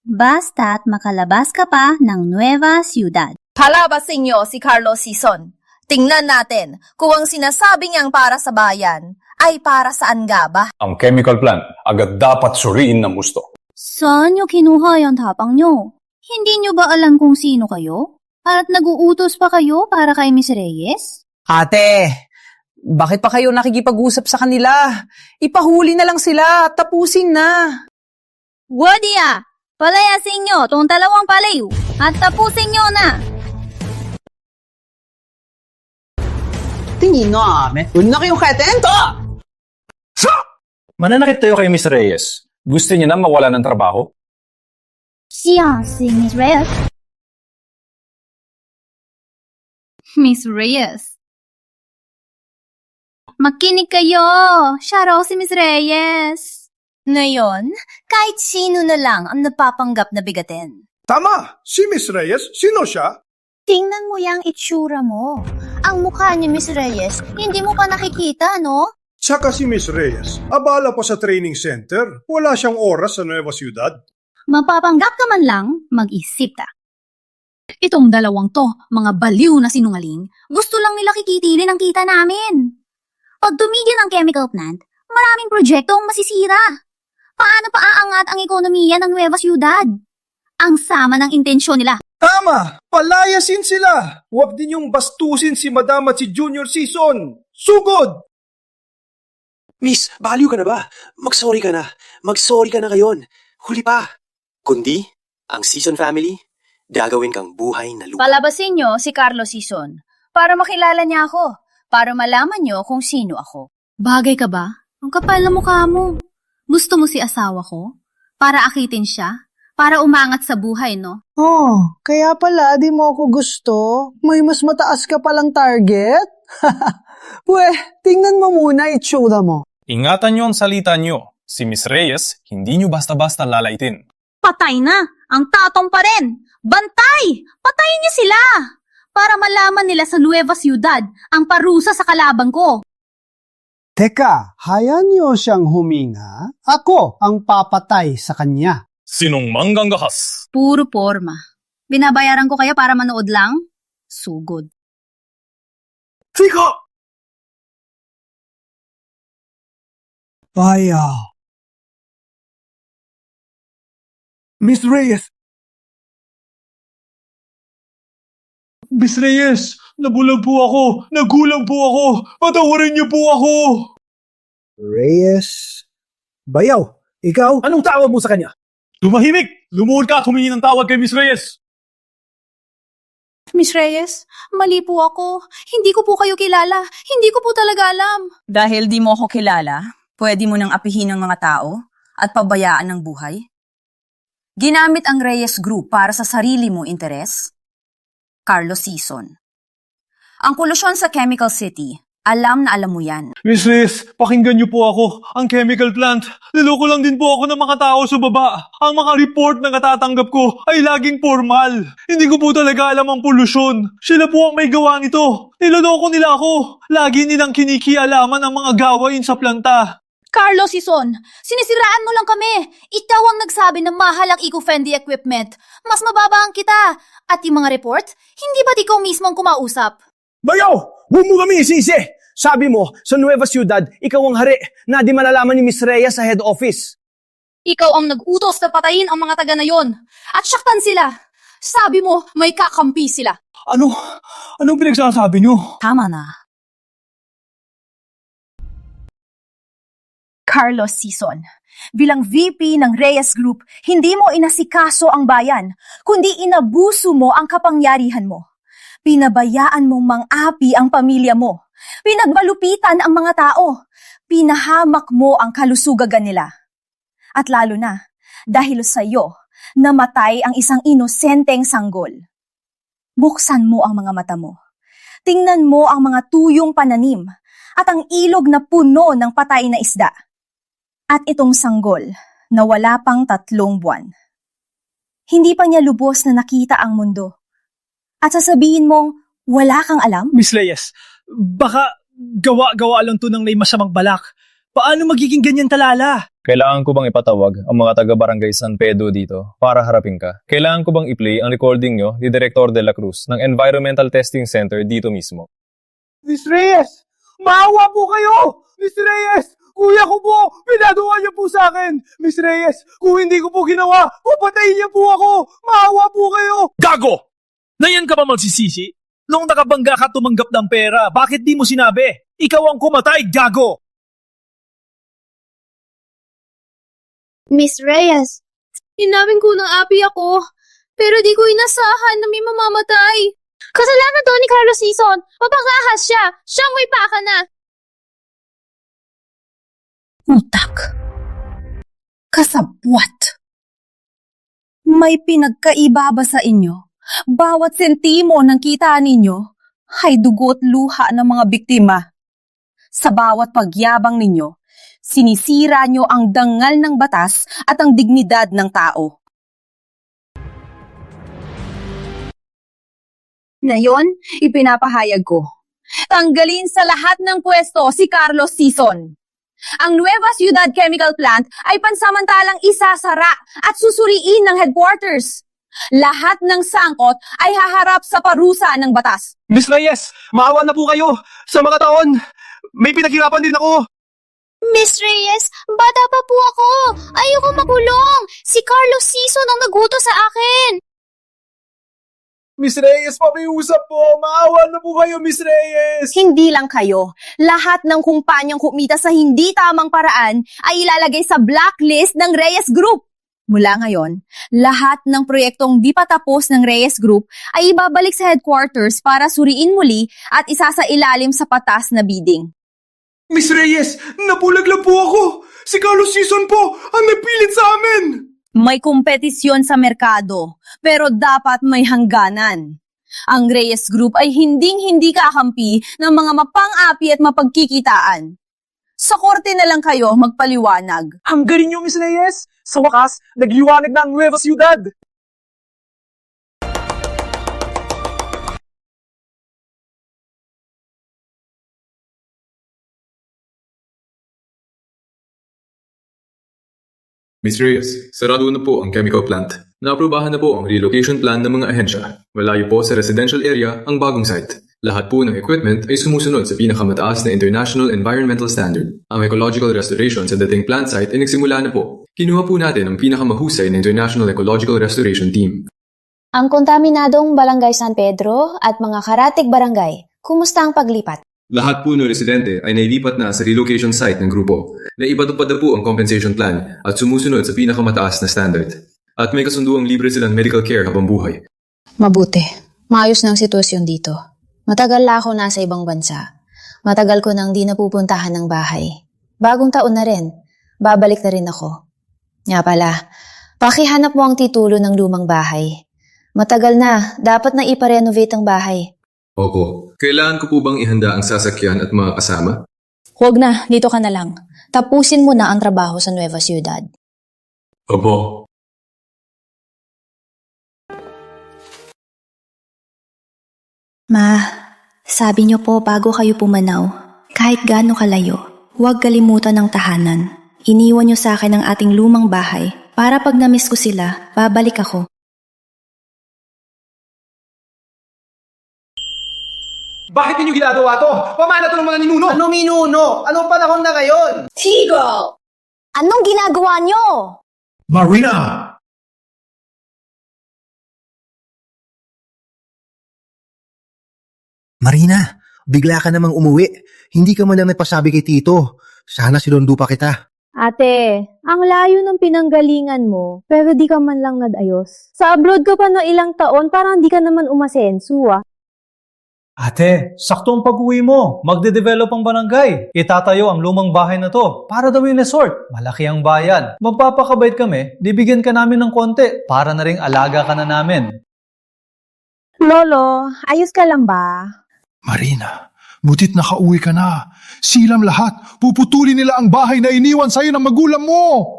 Basta't makalabas ka pa ng Nueva Ciudad. Palabasin niyo si Carlos Season. Tingnan natin kung ang sinasabi niyang para sa bayan ay para saan nga ba? Ang chemical plant agad dapat suriin ng gusto. Saan niyo kinuha yung tapang niyo? Hindi niyo ba alam kung sino kayo? At nag-uutos pa kayo para kay Miss Reyes? Ate, bakit pa kayo nakikipag-usap sa kanila? Ipahuli na lang sila at tapusin na. Wadia! Palayasin niyo tong dalawang palayo at tapusin niyo na! Tingin no, una kayong katento! Mananakit tayo kay Miss Reyes. Gusto niya na mawala ng trabaho? Siya si Miss Reyes. Miss Reyes. Makinig kayo! Siya raw si Miss Reyes. Ngayon, kahit sino na lang ang napapanggap na bigatin. Tama! Si Miss Reyes, sino siya? Tingnan mo yung itsura mo. Ang mukha ni Miss Reyes, hindi mo pa nakikita, no? Tsaka si Miss Reyes, abala pa sa training center. Wala siyang oras sa Nueva Ciudad. Mapapanggap ka man lang, mag-isip ta. Itong dalawang to, mga baliw na sinungaling, gusto lang nila kikitilin ang kita namin. Pag tumigil ang chemical plant, maraming proyekto ang masisira. Paano pa aangat ang ekonomiya ng Nueva Ciudad? Ang sama ng intensyon nila. Tama! Palayasin sila! Huwag din yung bastusin si Madam at si Junior Season! Sugod! Miss, baliw ka na ba? Mag-sorry ka na. Mag-sorry ka na ngayon. Huli pa. Kundi, ang Season family, gagawin kang buhay na lupa. Palabasin nyo si Carlos Season para makilala niya ako, para malaman nyo kung sino ako. Bagay ka ba? Ang kapal na mukha mo. Gusto mo si asawa ko? Para akitin siya? Para umangat sa buhay, no? Oh, kaya pala di mo ako gusto? May mas mataas ka palang target? Pweh, tingnan mo muna itsura mo. Ingatan niyo ang salita niyo. Si Miss Reyes, hindi niyo basta-basta lalaitin. Patay na! Ang tatong pa rin! Bantay! Patayin niyo sila! Para malaman nila sa Nueva Ciudad ang parusa sa kalaban ko. Teka, hayaan niyo siyang huminga. Ako ang papatay sa kanya. Sinong manggangahas? Puro porma. Binabayaran ko kaya para manood lang? Sugod. Tika! Bayaw. Miss Reyes! Miss Reyes, nabulag po ako. Nagulang po ako. Patawarin niyo po ako. Reyes? Bayaw, ikaw? Anong tawag mo sa kanya? Tumahimik! Lumuhod ka at humingi ng tawag kay Miss Reyes. Miss Reyes, mali po ako. Hindi ko po kayo kilala. Hindi ko po talaga alam. Dahil di mo ako kilala, pwede mo nang apihin ng mga tao at pabayaan ng buhay? Ginamit ang Reyes Group para sa sarili mong interes? Carlos Sison. Ang polusyon sa Chemical City, alam na alam mo yan. Miss Reyes, pakinggan niyo po ako. Ang chemical plant, niloko lang din po ako ng mga tao sa baba. Ang mga report na natatanggap ko ay laging formal. Hindi ko po talaga alam ang polusyon. Sila po ang may gawa nito. Niloloko nila ako. Lagi nilang kinikialaman ang mga gawain sa planta. Carlos Sison, sinisiraan mo lang kami. Ikaw ang nagsabi na mahal ang eco-friendly equipment. Mas mababa ang kita. At yung mga report, hindi ba't ikaw mismo ang kumausap? Bayaw! Huwag mo kami isisi! Sabi mo, sa Nueva Ciudad, ikaw ang hari na di malalaman ni Miss Rhea sa head office. Ikaw ang nag-utos na patayin ang mga taga na yon. At syaktan sila. Sabi mo, may kakampi sila. Anong pinagsasabi niyo? Tama na. Carlos Sison, bilang VP ng Reyes Group, hindi mo inasikaso ang bayan, kundi inabuso mo ang kapangyarihan mo. Pinabayaan mong mang-api ang pamilya mo. Pinagmalupitan ang mga tao. Pinahamak mo ang kalusugagan nila. At lalo na, dahil sa iyo, namatay ang isang inosenteng sanggol. Buksan mo ang mga mata mo. Tingnan mo ang mga tuyong pananim at ang ilog na puno ng patay na isda. At itong sanggol na wala pang 3 buwan. Hindi pa niya lubos na nakita ang mundo. At sasabihin mong wala kang alam? Miss Reyes, baka gawa-gawa lang to ng may masamang balak. Paano magiging ganyan talala? Kailangan ko bang ipatawag ang mga taga-barangay San Pedro dito para harapin ka? Kailangan ko bang i-play ang recording nyo ni Director de la Cruz ng Environmental Testing Center dito mismo? Miss Reyes! Maawa po kayo! Miss Reyes! Kuya ko po! Pinagawa niyo po sa akin! Miss Reyes, kung hindi ko po ginawa, papatayin niya po ako! Maawa po kayo! Gago! Nayan ka ba magsisisi? Nung nakabangga ka tumanggap ng pera, bakit di mo sinabi? Ikaw ang kumatay, gago! Miss Reyes, inamin ko ng api ako, pero di ko inasahan na may mamamatay. Kasalanan to ni Carlos Sison. Mapangahas siya. Siyang may paka na. Utak. Kasabwat. May pinagkaiba ba sa inyo? Bawat sentimo ng kita ninyo ay dugo't luha ng mga biktima. Sa bawat pagyabang ninyo, sinisira nyo ang dangal ng batas at ang dignidad ng tao. Ngayon, ipinapahayag ko. Tanggalin sa lahat ng pwesto si Carlos Sison. Ang Nueva Ciudad Chemical Plant ay pansamantalang isasara at susuriin ng headquarters. Lahat ng sangkot ay haharap sa parusa ng batas. Miss Reyes, maawa na po kayo. Sa mga taon, may pinaghirapan din ako. Miss Reyes, bata pa po ako. Ayoko makulong. Si Carlos Sison ang nagutos sa akin. Miss Reyes, pakiusap po. Maawa na po kayo, Miss Reyes. Hindi lang kayo. Lahat ng kumpanyang kumita sa hindi tamang paraan ay ilalagay sa blacklist ng Reyes Group. Mula ngayon, lahat ng proyektong di pa tapos ng Reyes Group ay ibabalik sa headquarters para suriin muli at isasailalim sa patas na bidding. Miss Reyes, nabulag lang po ako. Si Carlos Sison po ang nagpilit sa amin. May kompetisyon sa merkado, pero dapat may hangganan. Ang Reyes Group ay hinding-hindi kakampi ng mga mapang-api at mapagkikitaan. Sa korte na lang kayo magpaliwanag. Ang galing niyo, Miss Reyes. Sa wakas, nagliwanag na ang Nueva Ciudad. Miss Reyes, sarado na po ang chemical plant. Naaprubahan na po ang relocation plan ng mga ahensya. Malayo po sa residential area ang bagong site. Lahat po ng equipment ay sumusunod sa pinakamataas na international environmental standard. Ang ecological restoration sa dating plant site ay nagsimula na po. Kinuha po natin ang pinakamahusay na International Ecological Restoration Team. Ang kontaminadong Barangay San Pedro at mga karatig barangay, kumusta ang paglipat? Lahat po ng residente ay nailipat na sa relocation site ng grupo. Naipatupad na po ang compensation plan at sumusunod sa pinakamataas na standard. At may kasunduang libre silang medical care habang buhay. Mabuti. Maayos na ang sitwasyon dito. Matagal na ako nasa ibang bansa. Matagal ko nang di napupuntahan ng bahay. Bagong taon na rin. Babalik na rin ako. Nga pala, pakihanap mo ang titulo ng lumang bahay. Matagal na, dapat na iparenovate ang bahay. Opo. Kailangan ko po bang ihanda ang sasakyan at mga kasama? Huwag na, dito ka na lang. Tapusin mo na ang trabaho sa Nueva Ciudad. Opo. Ma, sabi niyo po bago kayo pumanaw, kahit gaano kalayo, huwag kalimutan ng tahanan. Iniwan niyo sa akin ang ating lumang bahay para pag na-miss ko sila, babalik ako. Bakit ninyo ginagawa to? Pamana to ng mga ninuno? Anong minuno? Anong panahon na ngayon? Tigo! Anong ginagawa nyo? Marina! Marina, bigla ka namang umuwi. Hindi ka man lang nagpasabi kay Tito. Sana sinundo pa kita. Ate, ang layo ng pinanggalingan mo, pero di ka man lang nadayos. Sa abroad ka pa no ilang taon, parang di ka naman umasenso ah. Ate, sakto ang pag-uwi mo. Magde-develop ang barangay. Itatayo ang lumang bahay na to para daw yung resort. Malaki ang bayan. Magpapakabait kami, bibigyan ka namin ng konti para na ring alaga ka na namin. Lolo, ayos ka lang ba? Marina, butit nakauwi ka na. Silam lahat. Puputulin nila ang bahay na iniwan sa'yo ng magulang mo.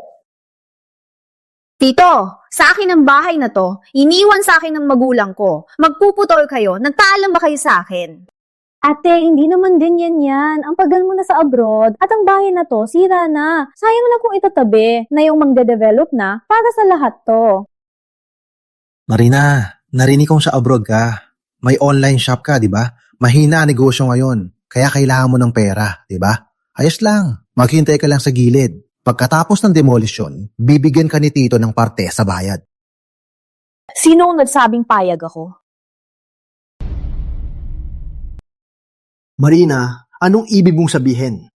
Tito, sa akin ang bahay na to. Iniwan sa akin ng magulang ko. Magpuputol kayo. Nagpaalam ba kayo sa akin? Ate, hindi naman din yan. Ang pagal mo na sa abroad at ang bahay na to, sira na. Sayang na kung itatabi na yung magde-develop na para sa lahat to. Marina, narinig kong sa abroad ka. May online shop ka, di ba? Mahina ang negosyo ngayon. Kaya kailangan mo ng pera, di ba? Ayos lang. Maghintay ka lang sa gilid. Pagkatapos ng demolition, bibigyan ka ni Tito ng parte sa bayad. Sino ang nagsabing payag ako? Marina, anong ibig mong sabihin?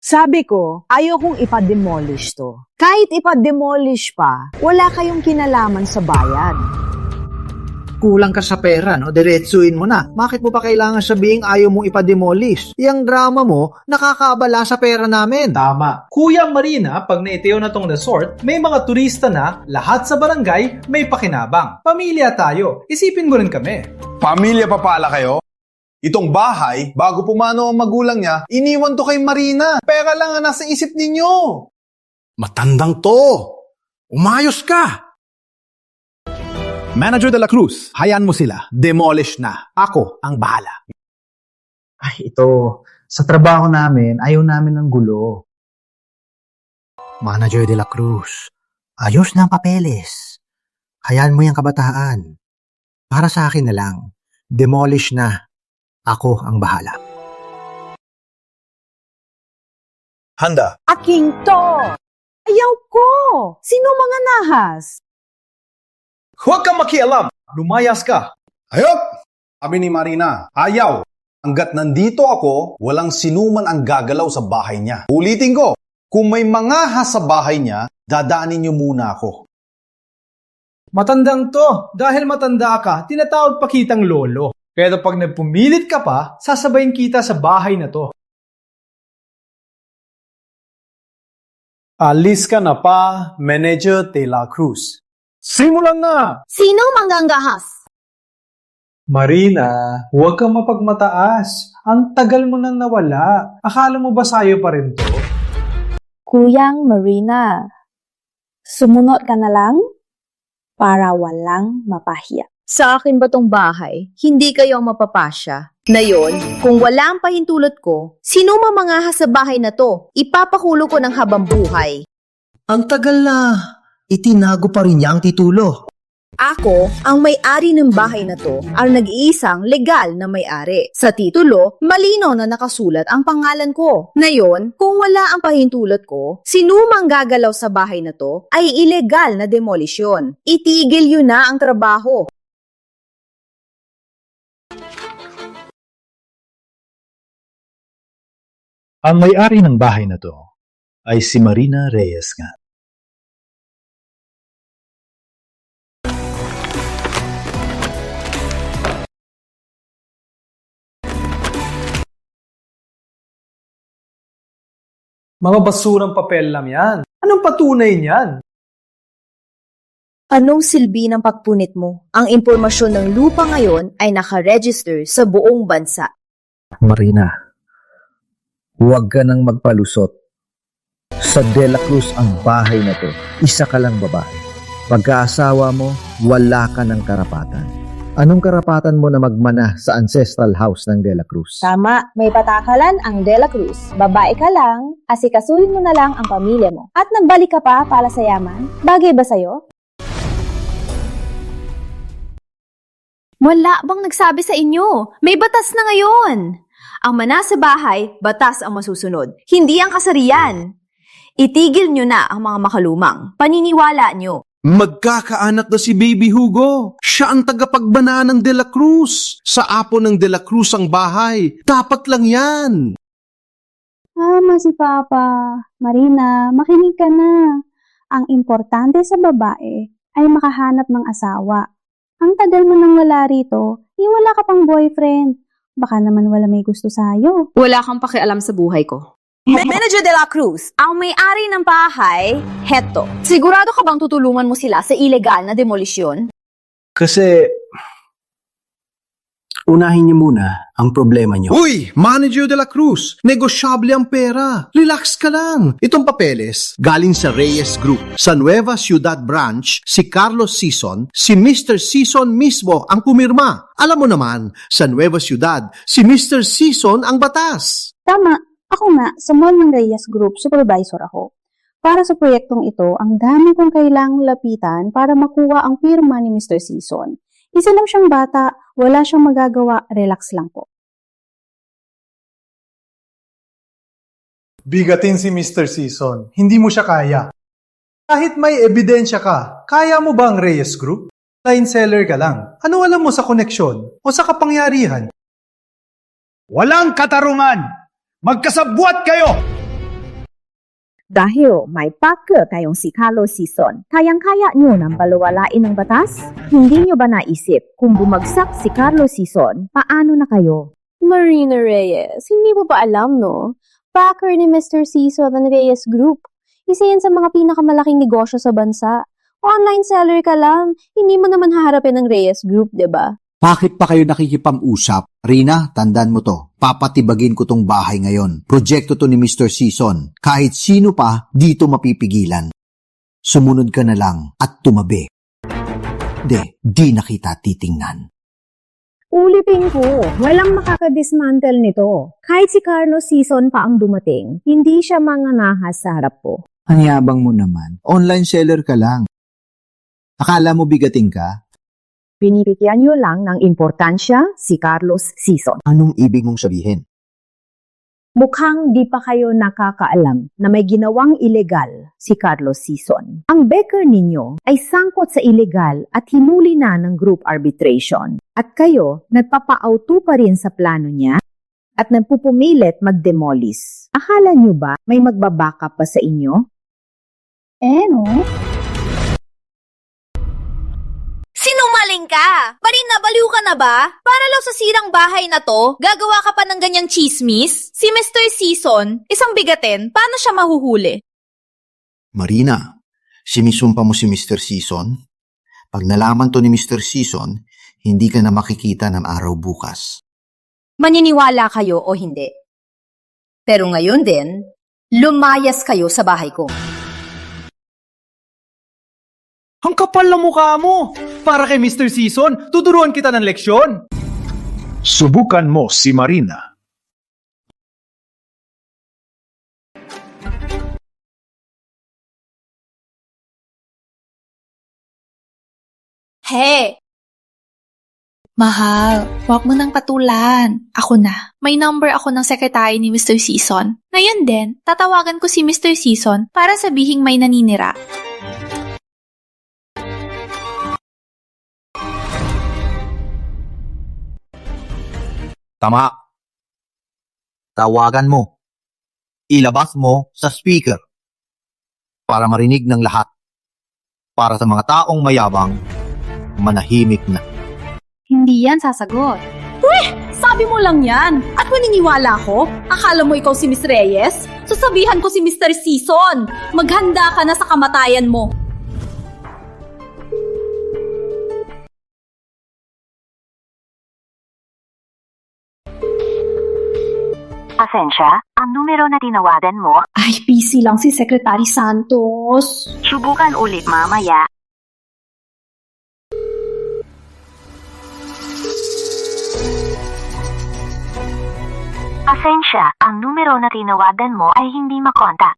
Sabi ko, ayaw kong ipa-demolish to. Kahit ipa-demolish pa, wala kayong kinalaman sa bayad. Kulang ka sa pera, no? Diretsuin mo na. Bakit mo pa kailangan sabihin ayaw mong ipa-demolish? Yang drama mo, nakakaabala sa pera namin. Tama. Kuya Marina, pag naitayo na tong resort, may mga turista na, lahat sa barangay may pakinabang. Pamilya tayo. Isipin mo rin kami. Pamilya pa pala kayo? Itong bahay, bago pumano ang magulang niya, iniwan to kay Marina. Pera lang ang nasa isip ninyo. Matandang to. Umayos ka. Manager de la Cruz, hayaan mo sila. Demolish na. Ako ang bahala. Ay, ito. Sa trabaho namin, ayaw namin ng gulo. Manager de la Cruz, ayos na ang papeles. Hayaan mo yung kabataan. Para sa akin na lang. Demolish na. Ako ang bahala. Handa. Aking to! Ayaw ko! Sino mga nahas? Huwag kang makialam! Lumayas ka! Ayop! Sabi ni Marina, ayaw. Hanggat nandito ako, walang sinuman ang gagalaw sa bahay niya. Ulitin ko, kung may mangahas sa bahay niya, dadaanin niyo muna ako. Matandang to. Dahil matanda ka, tinatawag pa kitang lolo. Pero pag nagpumilit ka pa, sasabayin kita sa bahay na to. Alis ka na pa, Manager de la Cruz. Simulan na! Sino manggangahas? Marina, huwag kang mapagmataas. Ang tagal mo nang nawala. Akala mo ba sayo pa rin to? Kuyang Marina, sumunod ka na lang para walang mapahiya. Sa akin ba tong bahay? Hindi kayo ang mapapasya. Ngayon, kung wala ang pahintulot ko, sino mamangahas sa bahay na to? Ipapakulo ko ng habang buhay. Ang tagal na. Itinago pa rin niya ang titulo. Ako, ang may-ari ng bahay na to, ang nag-iisang legal na may-ari. Sa titulo, malinaw na nakasulat ang pangalan ko. Ngayon, kung wala ang pahintulot ko, sinumang gagalaw sa bahay na to ay ilegal na demolisyon. Itigil yun na ang trabaho. Ang may-ari ng bahay na to ay si Marina Reyes nga. Mga basurang papel lang yan. Anong patunay niyan? Anong silbi ng pagpunit mo? Ang impormasyon ng lupa ngayon ay nakaregister sa buong bansa. Marina, huwag ka nang magpalusot. Sa De La Cruz ang bahay na to. Isa ka lang babae. Pagkaasawa mo, wala ka ng karapatan. Anong karapatan mo na magmana sa ancestral house ng De La Cruz? Tama, may patakalan ang De La Cruz. Babae ka lang, asikasuhin mo na lang ang pamilya mo. At nagbalik ka pa para sa yaman? Bagay ba sa'yo? Wala bang nagsabi sa inyo? May batas na ngayon. Ang mana sa bahay, batas ang masusunod. Hindi ang kasarian. Itigil nyo na ang mga makalumang. Paniniwala nyo. Magkakaanak na si Baby Hugo. Siya ang tagapagbana ng De La Cruz. Sa apo ng De La Cruz ang bahay. Dapat lang yan. Tama si Papa. Marina, makinig ka na. Ang importante sa babae ay makahanap ng asawa. Ang tagal mo nang wala rito, wala ka pang boyfriend. Baka naman wala may gusto sa'yo. Wala kang pakialam sa buhay ko. Manager De La Cruz, ang may-ari ng bahay, heto. Sigurado ka bang tutulungan mo sila sa ilegal na demolisyon? Kasi, unahin niyo muna ang problema niyo. Uy, Manager De La Cruz, negosyable ang pera. Relax ka lang. Itong papeles, galing sa Reyes Group. Sa Nueva Ciudad Branch, si Carlos Sison, si Mr. Sison mismo ang pumirma. Alam mo naman, sa Nueva Ciudad, si Mr. Sison ang batas. Tama, ako nga, sa mall ng Reyes Group, supervisor ako. Para sa proyektong ito, ang dami kong kailangang lapitan para makuha ang pirma ni Mr. Sison. Isa lang siyang bata, wala siyang magagawa, relax lang po. Bigatin si Mr. Sison. Hindi mo siya kaya. Kahit may ebidensya ka, kaya mo ba ang Reyes Group? Line seller ka lang. Ano alam mo sa koneksyon o sa kapangyarihan? Walang katarungan! Magkasabwat kayo! Dahil may pakil kayong si Carlos Sison, kayang-kaya nyo nang balawalain ng batas? Hindi nyo ba naisip kung bumagsak si Carlos Sison, paano na kayo? Marina Reyes, hindi mo ba alam, no? Backer ni Mr. Sison ng Reyes Group. Isa yan sa mga pinakamalaking negosyo sa bansa. Online seller ka lang, hindi mo naman haharapin ng Reyes Group, 'di ba? Bakit pa kayo nakikipang-usap? Rina, tandaan mo to. Papatibagin ko tong bahay ngayon. Proyekto to ni Mr. Sison. Kahit sino pa, dito mapipigilan. Sumunod ka na lang at tumabi. Di na kita titingnan. Ulitin ko, walang makakadismantle nito. Kahit si Carlos Sison pa ang dumating, hindi siya manganahas sa harap ko. Ang yabang mo naman. Online seller ka lang. Akala mo bigating ka? Pinipigyan nyo lang ng importansya si Carlos Sison. Anong ibig mong sabihin? Mukhang di pa kayo nakakaalam na may ginawang ilegal si Carlos Sison. Ang backer ninyo ay sangkot sa ilegal at hinuli na ng group arbitration. At kayo, nagpapa-auto pa rin sa plano niya at nagpupumilit mag-demolish. Akala nyo ba may magbabackup pa sa inyo? No? Sinungaling ka! Marina, baliw ka na ba? Para lang sa sirang bahay na to, gagawa ka pa ng ganyang chismis? Si Mr. Sison, isang bigatin, paano siya mahuhuli? Marina, sinisumpa mo si Mr. Sison? Pag nalaman to ni Mr. Sison, hindi ka na makikita ng araw bukas. Maniniwala kayo o hindi. Pero ngayon din, lumayas kayo sa bahay ko. Ang kapal ng mukha mo! Para kay Mr. Sison, tuturuan kita ng leksyon. Subukan mo si Marina. He! Mahal, huwag mo nang patulan. Ako na. May number ako ng sekretary ni Mr. Season. Ngayon din, tatawagan ko si Mr. Season para sabihing may naninira. Tama. Tawagan mo. Ilabas mo sa speaker para marinig ng lahat. Para sa mga taong mayabang, manahimik na. Hindi yan sasagot. Sabi mo lang yan. At maniniwala ko? Akala mo ikaw si Miss Reyes? Sasabihan ko si Mr. Season. Maghanda ka na sa kamatayan mo. Pasensya, ang numero na tinawagan mo. Ay, busy lang si Secretary Santos. Subukan ulit mamaya. Pasensya, ang numero na tinawagan mo ay hindi makontak.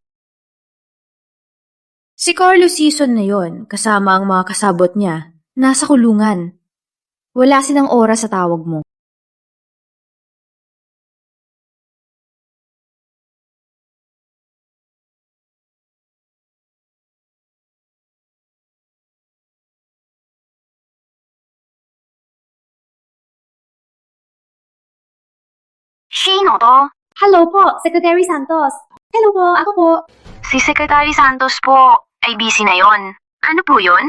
Si Carlos Season na yon, kasama ang mga kasabot niya, nasa kulungan. Wala silang oras sa tawag mo. Sino to? Hello po, Secretary Santos. Hello po, ako po. Si Secretary Santos po. Ay busy na yon. Ano po yon?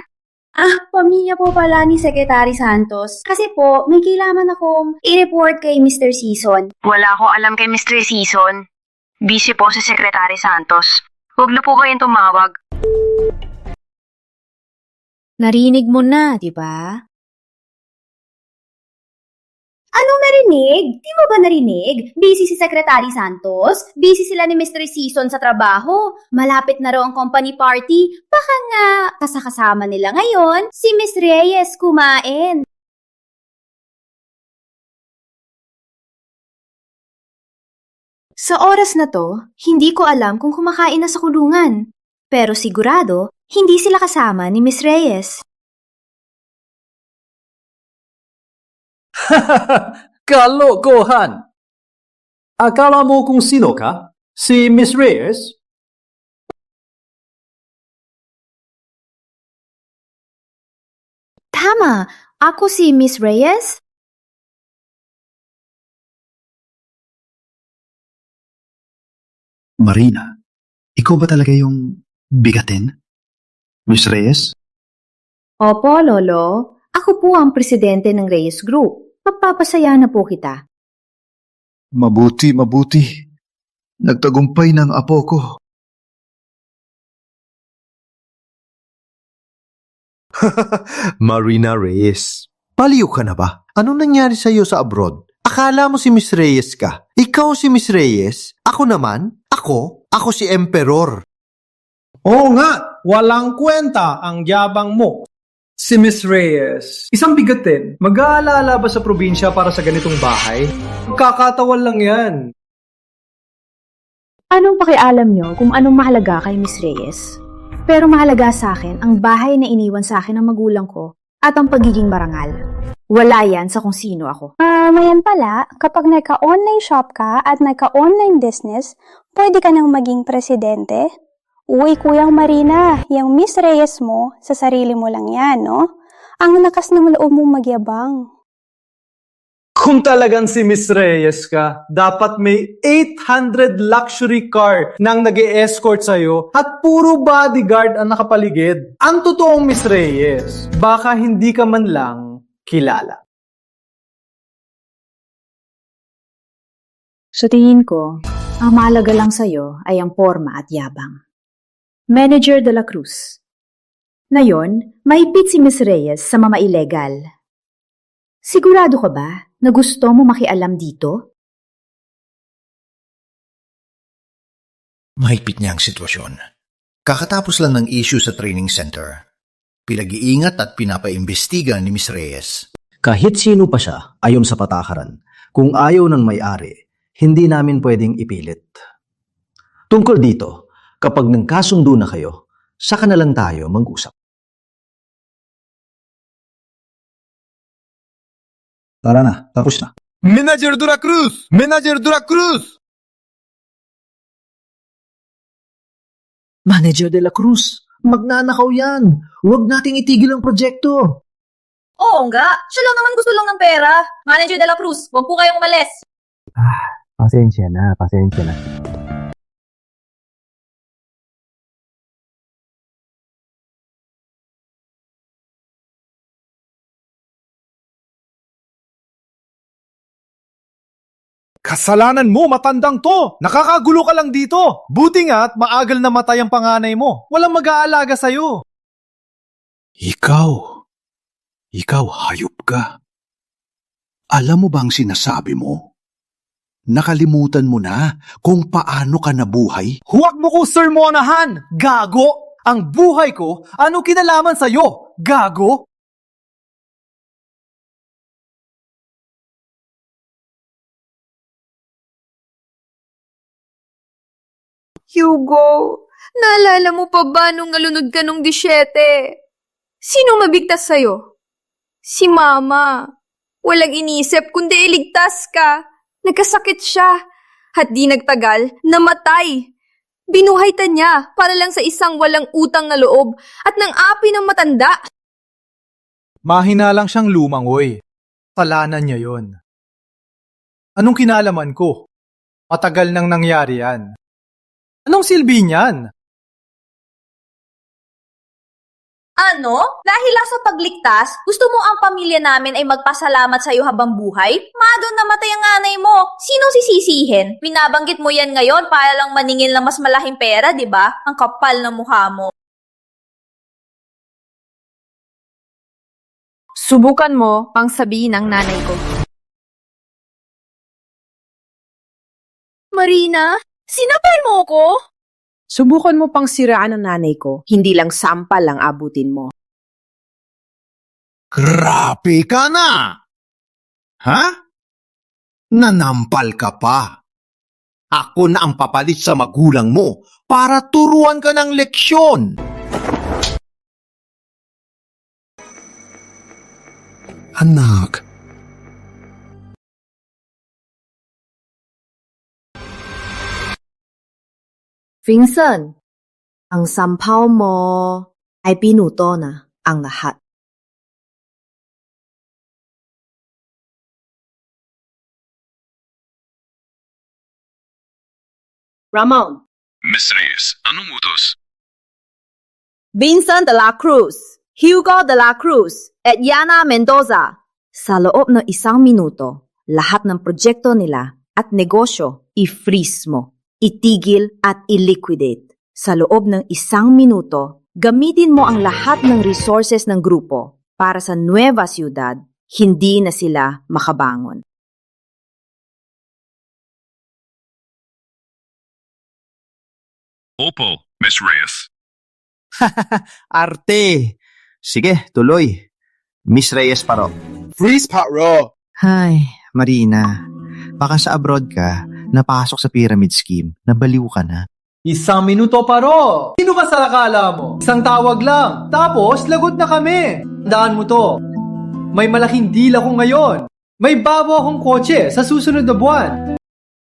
Pamilya po pala ni Secretary Santos. Kasi po, may kailangan akong i-report kay Mr. Season. Wala akong alam kay Mr. Season. Busy po si Secretary Santos. Huwag na po kayong tumawag. Narinig mo na, di ba? Anong narinig? Di mo ba narinig? Busy si Secretary Santos? Busy sila ni Mr. Season sa trabaho? Malapit na raw ang company party? Baka nga kasama nila ngayon si Miss Reyes kumain. Sa oras na to, hindi ko alam kung kumakain na sa kulungan. Pero sigurado, hindi sila kasama ni Miss Reyes. Kalokohan! Akala mo kung sino ka? Si Miss Reyes? Tama, ako si Miss Reyes. Marina, ikaw ba talaga yung bigatin? Miss Reyes? Opo, Lolo. Ako po ang presidente ng Reyes Group. Magpapasaya na po kita. Mabuti. Nagtagumpay ng apo ko. Marina Reyes, paliw ka na ba? Anong nangyari sa iyo sa abroad? Akala mo si Miss Reyes ka? Ikaw si Miss Reyes? Ako naman? Ako si Emperor. Oo nga, walang kwenta ang yabang mo. Si Miss Reyes, isang bigatin. Mag-aalala ba sa probinsya para sa ganitong bahay? Magkakatawan lang yan. Anong pakialam nyo kung anong mahalaga kay Miss Reyes? Pero mahalaga sa akin ang bahay na iniwan sa akin ng magulang ko at ang pagiging marangal. Wala yan sa kung sino ako. Mayan pala, kapag nagka-online shop ka at nagka-online business, pwede ka nang maging presidente. Uy, Kuyang Marina, yung Miss Reyes mo, sa sarili mo lang yan, no? Ang lakas ng loob mong magyabang. Kung talagang si Miss Reyes ka, dapat may 800 luxury car nang nag-e-escort sa'yo at puro bodyguard ang nakapaligid. Ang totoong Miss Reyes, baka hindi ka man lang kilala. Sa tingin ko, ang mahalaga lang sa'yo ay ang porma at yabang. Manager de la Cruz. Ngayon, mahigpit si Miss Reyes sa mga illegal. Sigurado ka ba na gusto mo makialam dito? Mahigpit niya ang sitwasyon. Kakatapos lang ng issue sa training center. Pinag-iingat at pinapaimbestiga ni Miss Reyes. Kahit sino pa siya, ayon sa patakaran, kung ayaw ng may-ari, hindi namin pwedeng ipilit. Tungkol dito, kapag nagkasundo na kayo, saka na lang tayo mag-usap. Tara na, tapos na. Manager de la Cruz! Manager de la Cruz! Manager de la Cruz, magnanakaw yan. Huwag nating itigil ang proyekto. Oo nga, siya lang naman gusto lang ng pera. Manager de la Cruz, huwag po kayong umalis. Pasensya na, pasensya na. Kasalanan mo, matandang to! Nakakagulo ka lang dito! Buti nga at maagal na matay ang panganay mo. Walang mag-aalaga sa'yo. Ikaw hayop ka. Alam mo bang sinasabi mo? Nakalimutan mo na kung paano ka nabuhay? Huwag mo ko sermonahan, gago! Ang buhay ko, ano kinalaman sa'yo, gago? Hugo, naalala mo pa ba nung nalunod ka nung 17? Sino mabigtas sa'yo? Si Mama. Walang inisip kundi iligtas ka. Nagkasakit siya. At di nagtagal, namatay. Binuhay ta niya para lang sa isang walang utang na loob at ng api ng matanda. Mahina lang siyang lumangoy. Kasalanan niya yon. Anong kinalaman ko? Matagal nang nangyari yan. Anong silbi niyan? Ano? Dahil lang sa pagligtas, gusto mo ang pamilya namin ay magpasalamat sa iyo habang buhay? Madon namatay ang nanay mo. Sinong sisisihin? Binabanggit mo yan ngayon para lang maningil ng mas malaking pera, di ba? Ang kapal ng mukha mo. Subukan mo pang sabihin ng nanay ko. Marina, sinapal mo ko? Subukan mo pang siraan ang nanay ko. Hindi lang sampal ang abutin mo. Grabe ka na! Ha? Nanampal ka pa. Ako na ang papalit sa magulang mo para turuan ka ng leksyon. Anak, Vincent, ang sampaw mo ay pinuto na ang lahat. Ramon. Miss Reyes, anong utos? Vincent de la Cruz, Hugo de la Cruz, at Yana Mendoza. Sa loob ng 1 minuto, lahat ng proyekto nila at negosyo i-freeze mo, itigil at i-liquidate. Sa loob ng 1 minuto, gamitin mo ang lahat ng resources ng grupo para sa Nueva Ciudad, hindi na sila makabangon. Opo, Miss Reyes. Arte! Sige, tuloy. Miss Reyes paro. Freeze, paro! Hay, Marina. Baka sa abroad ka, napasok sa pyramid scheme, nabaliw ka na. 1 minuto paro! Sino ka sa akala mo? Isang tawag lang. Tapos, lagot na kami. Tandaan mo to. May malaking deal ako ngayon. May bago akong kotse sa susunod na buwan.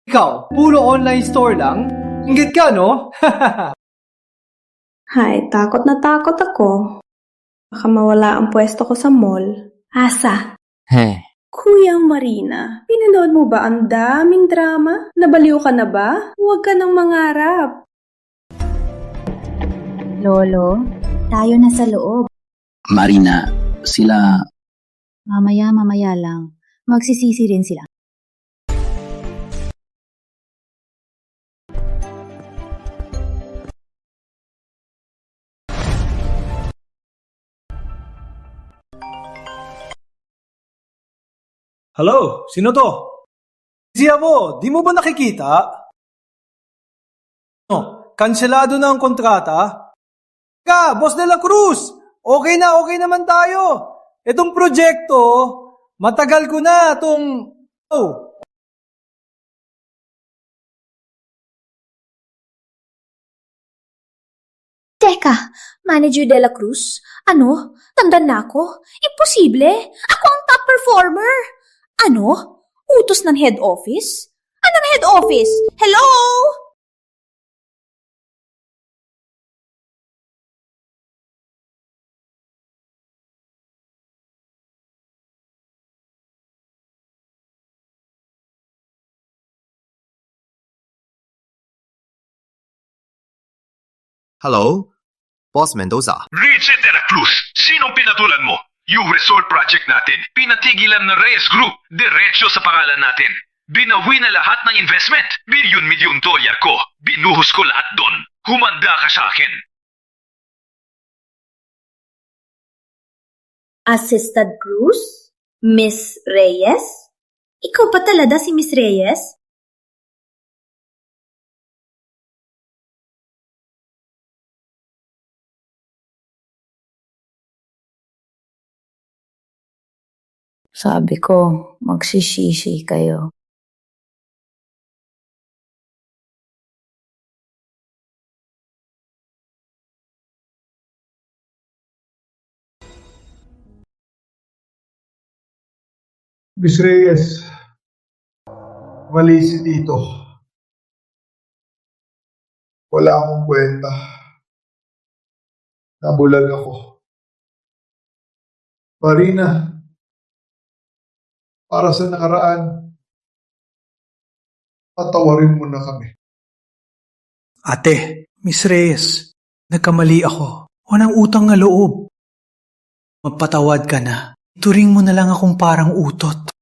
Ikaw, puro online store lang? Inggit ka, no? Hay, takot na takot ako. Baka mawala ang pwesto ko sa mall. Asa? Kuya Marina, pinanood mo ba ang daming drama? Nabaliw ka na ba? Huwag ka nang mangarap. Lolo, tayo na sa loob. Marina, sila... Mamaya lang. Magsisisi rin sila. Hello, sino to? Si Abo, di mo ba nakikita? No, kanselado na ang kontrata. Boss de la Cruz! Okay naman tayo. Itong proyekto, matagal ko na itong... Oh. Teka, Manager de la Cruz? Ano? Tanda na ako? Imposible! Ako ang top performer! Ano? Utos ng head office? Anong head office? Hello? Hello? Boss Mendoza. Richard de la Cruz, sinong pinatulan mo? Yung resort project natin, pinatigilan ng Reyes Group, diretso sa pangalan natin. Binawi na lahat ng investment. Milyon-milyon dolyar ko. Binuhos ko lahat doon. Humanda ka sa akin. Assistant Cruz? Miss Reyes? Ikaw pa talaga si Miss Reyes? Sabi ko, magsisisi kayo. Miss Reyes, mali si Tito. Wala akong kwenta. Nabulag ako. Marina, para sa nakaraan, patawarin mo na kami. Ate, Miss Reyes, nagkamali ako. Walang utang na loob. Magpatawad ka na. Turing mo na lang akong parang utot.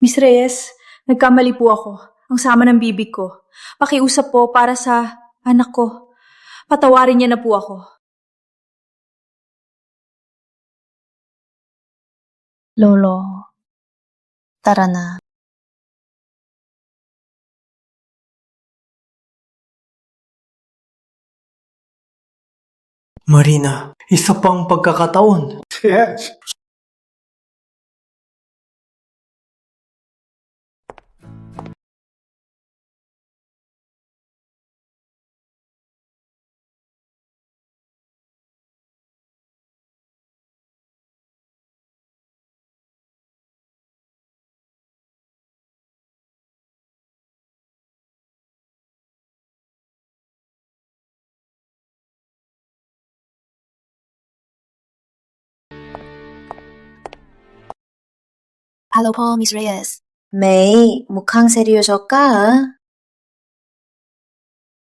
Miss Reyes, nagkamali po ako. Ang sama ng bibig ko. Pakiusap po para sa anak ko. Patawarin niya na po ako. Lolo, tara na. Marina, isa pang pagkakataon. Yes. Hello po, Miss Reyes. May, mukhang seryoso ka,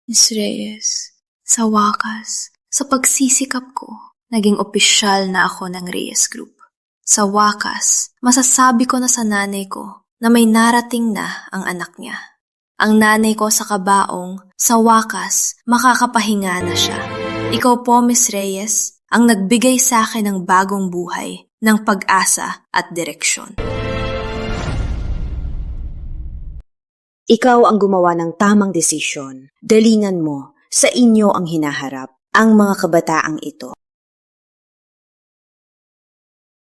Miss Reyes, sa wakas, sa pagsisikap ko, naging opisyal na ako ng Reyes Group. Sa wakas, masasabi ko na sa nanay ko na may narating na ang anak niya. Ang nanay ko sa kabaong, sa wakas, makakapahinga na siya. Ikaw po, Miss Reyes, ang nagbigay sa akin ng bagong buhay, ng pag-asa at direksyon. Ikaw ang gumawa ng tamang desisyon. Dalingan mo, sa inyo ang hinaharap, ang mga kabataang ito.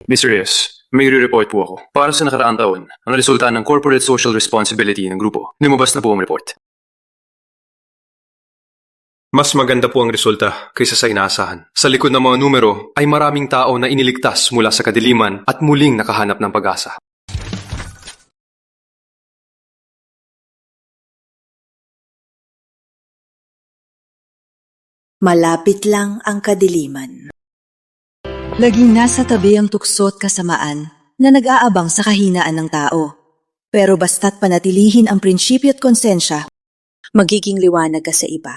Mr. Reyes, may re-report po ako. Para sa nakaraang taon, ang resulta ng corporate social responsibility ng grupo. Lumabas na po ang report. Mas maganda po ang resulta kaysa sa inaasahan. Sa likod ng mga numero ay maraming tao na iniligtas mula sa kadiliman at muling nakahanap ng pag-asa. Malapit lang ang kadiliman. Laging nasa tabi ang tukso at kasamaan na nag-aabang sa kahinaan ng tao. Pero basta't panatilihin ang prinsipyo at konsensya, Magiging liwanag ka sa iba.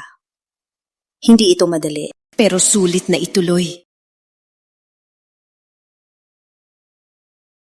Hindi ito madali. pero sulit na ituloy.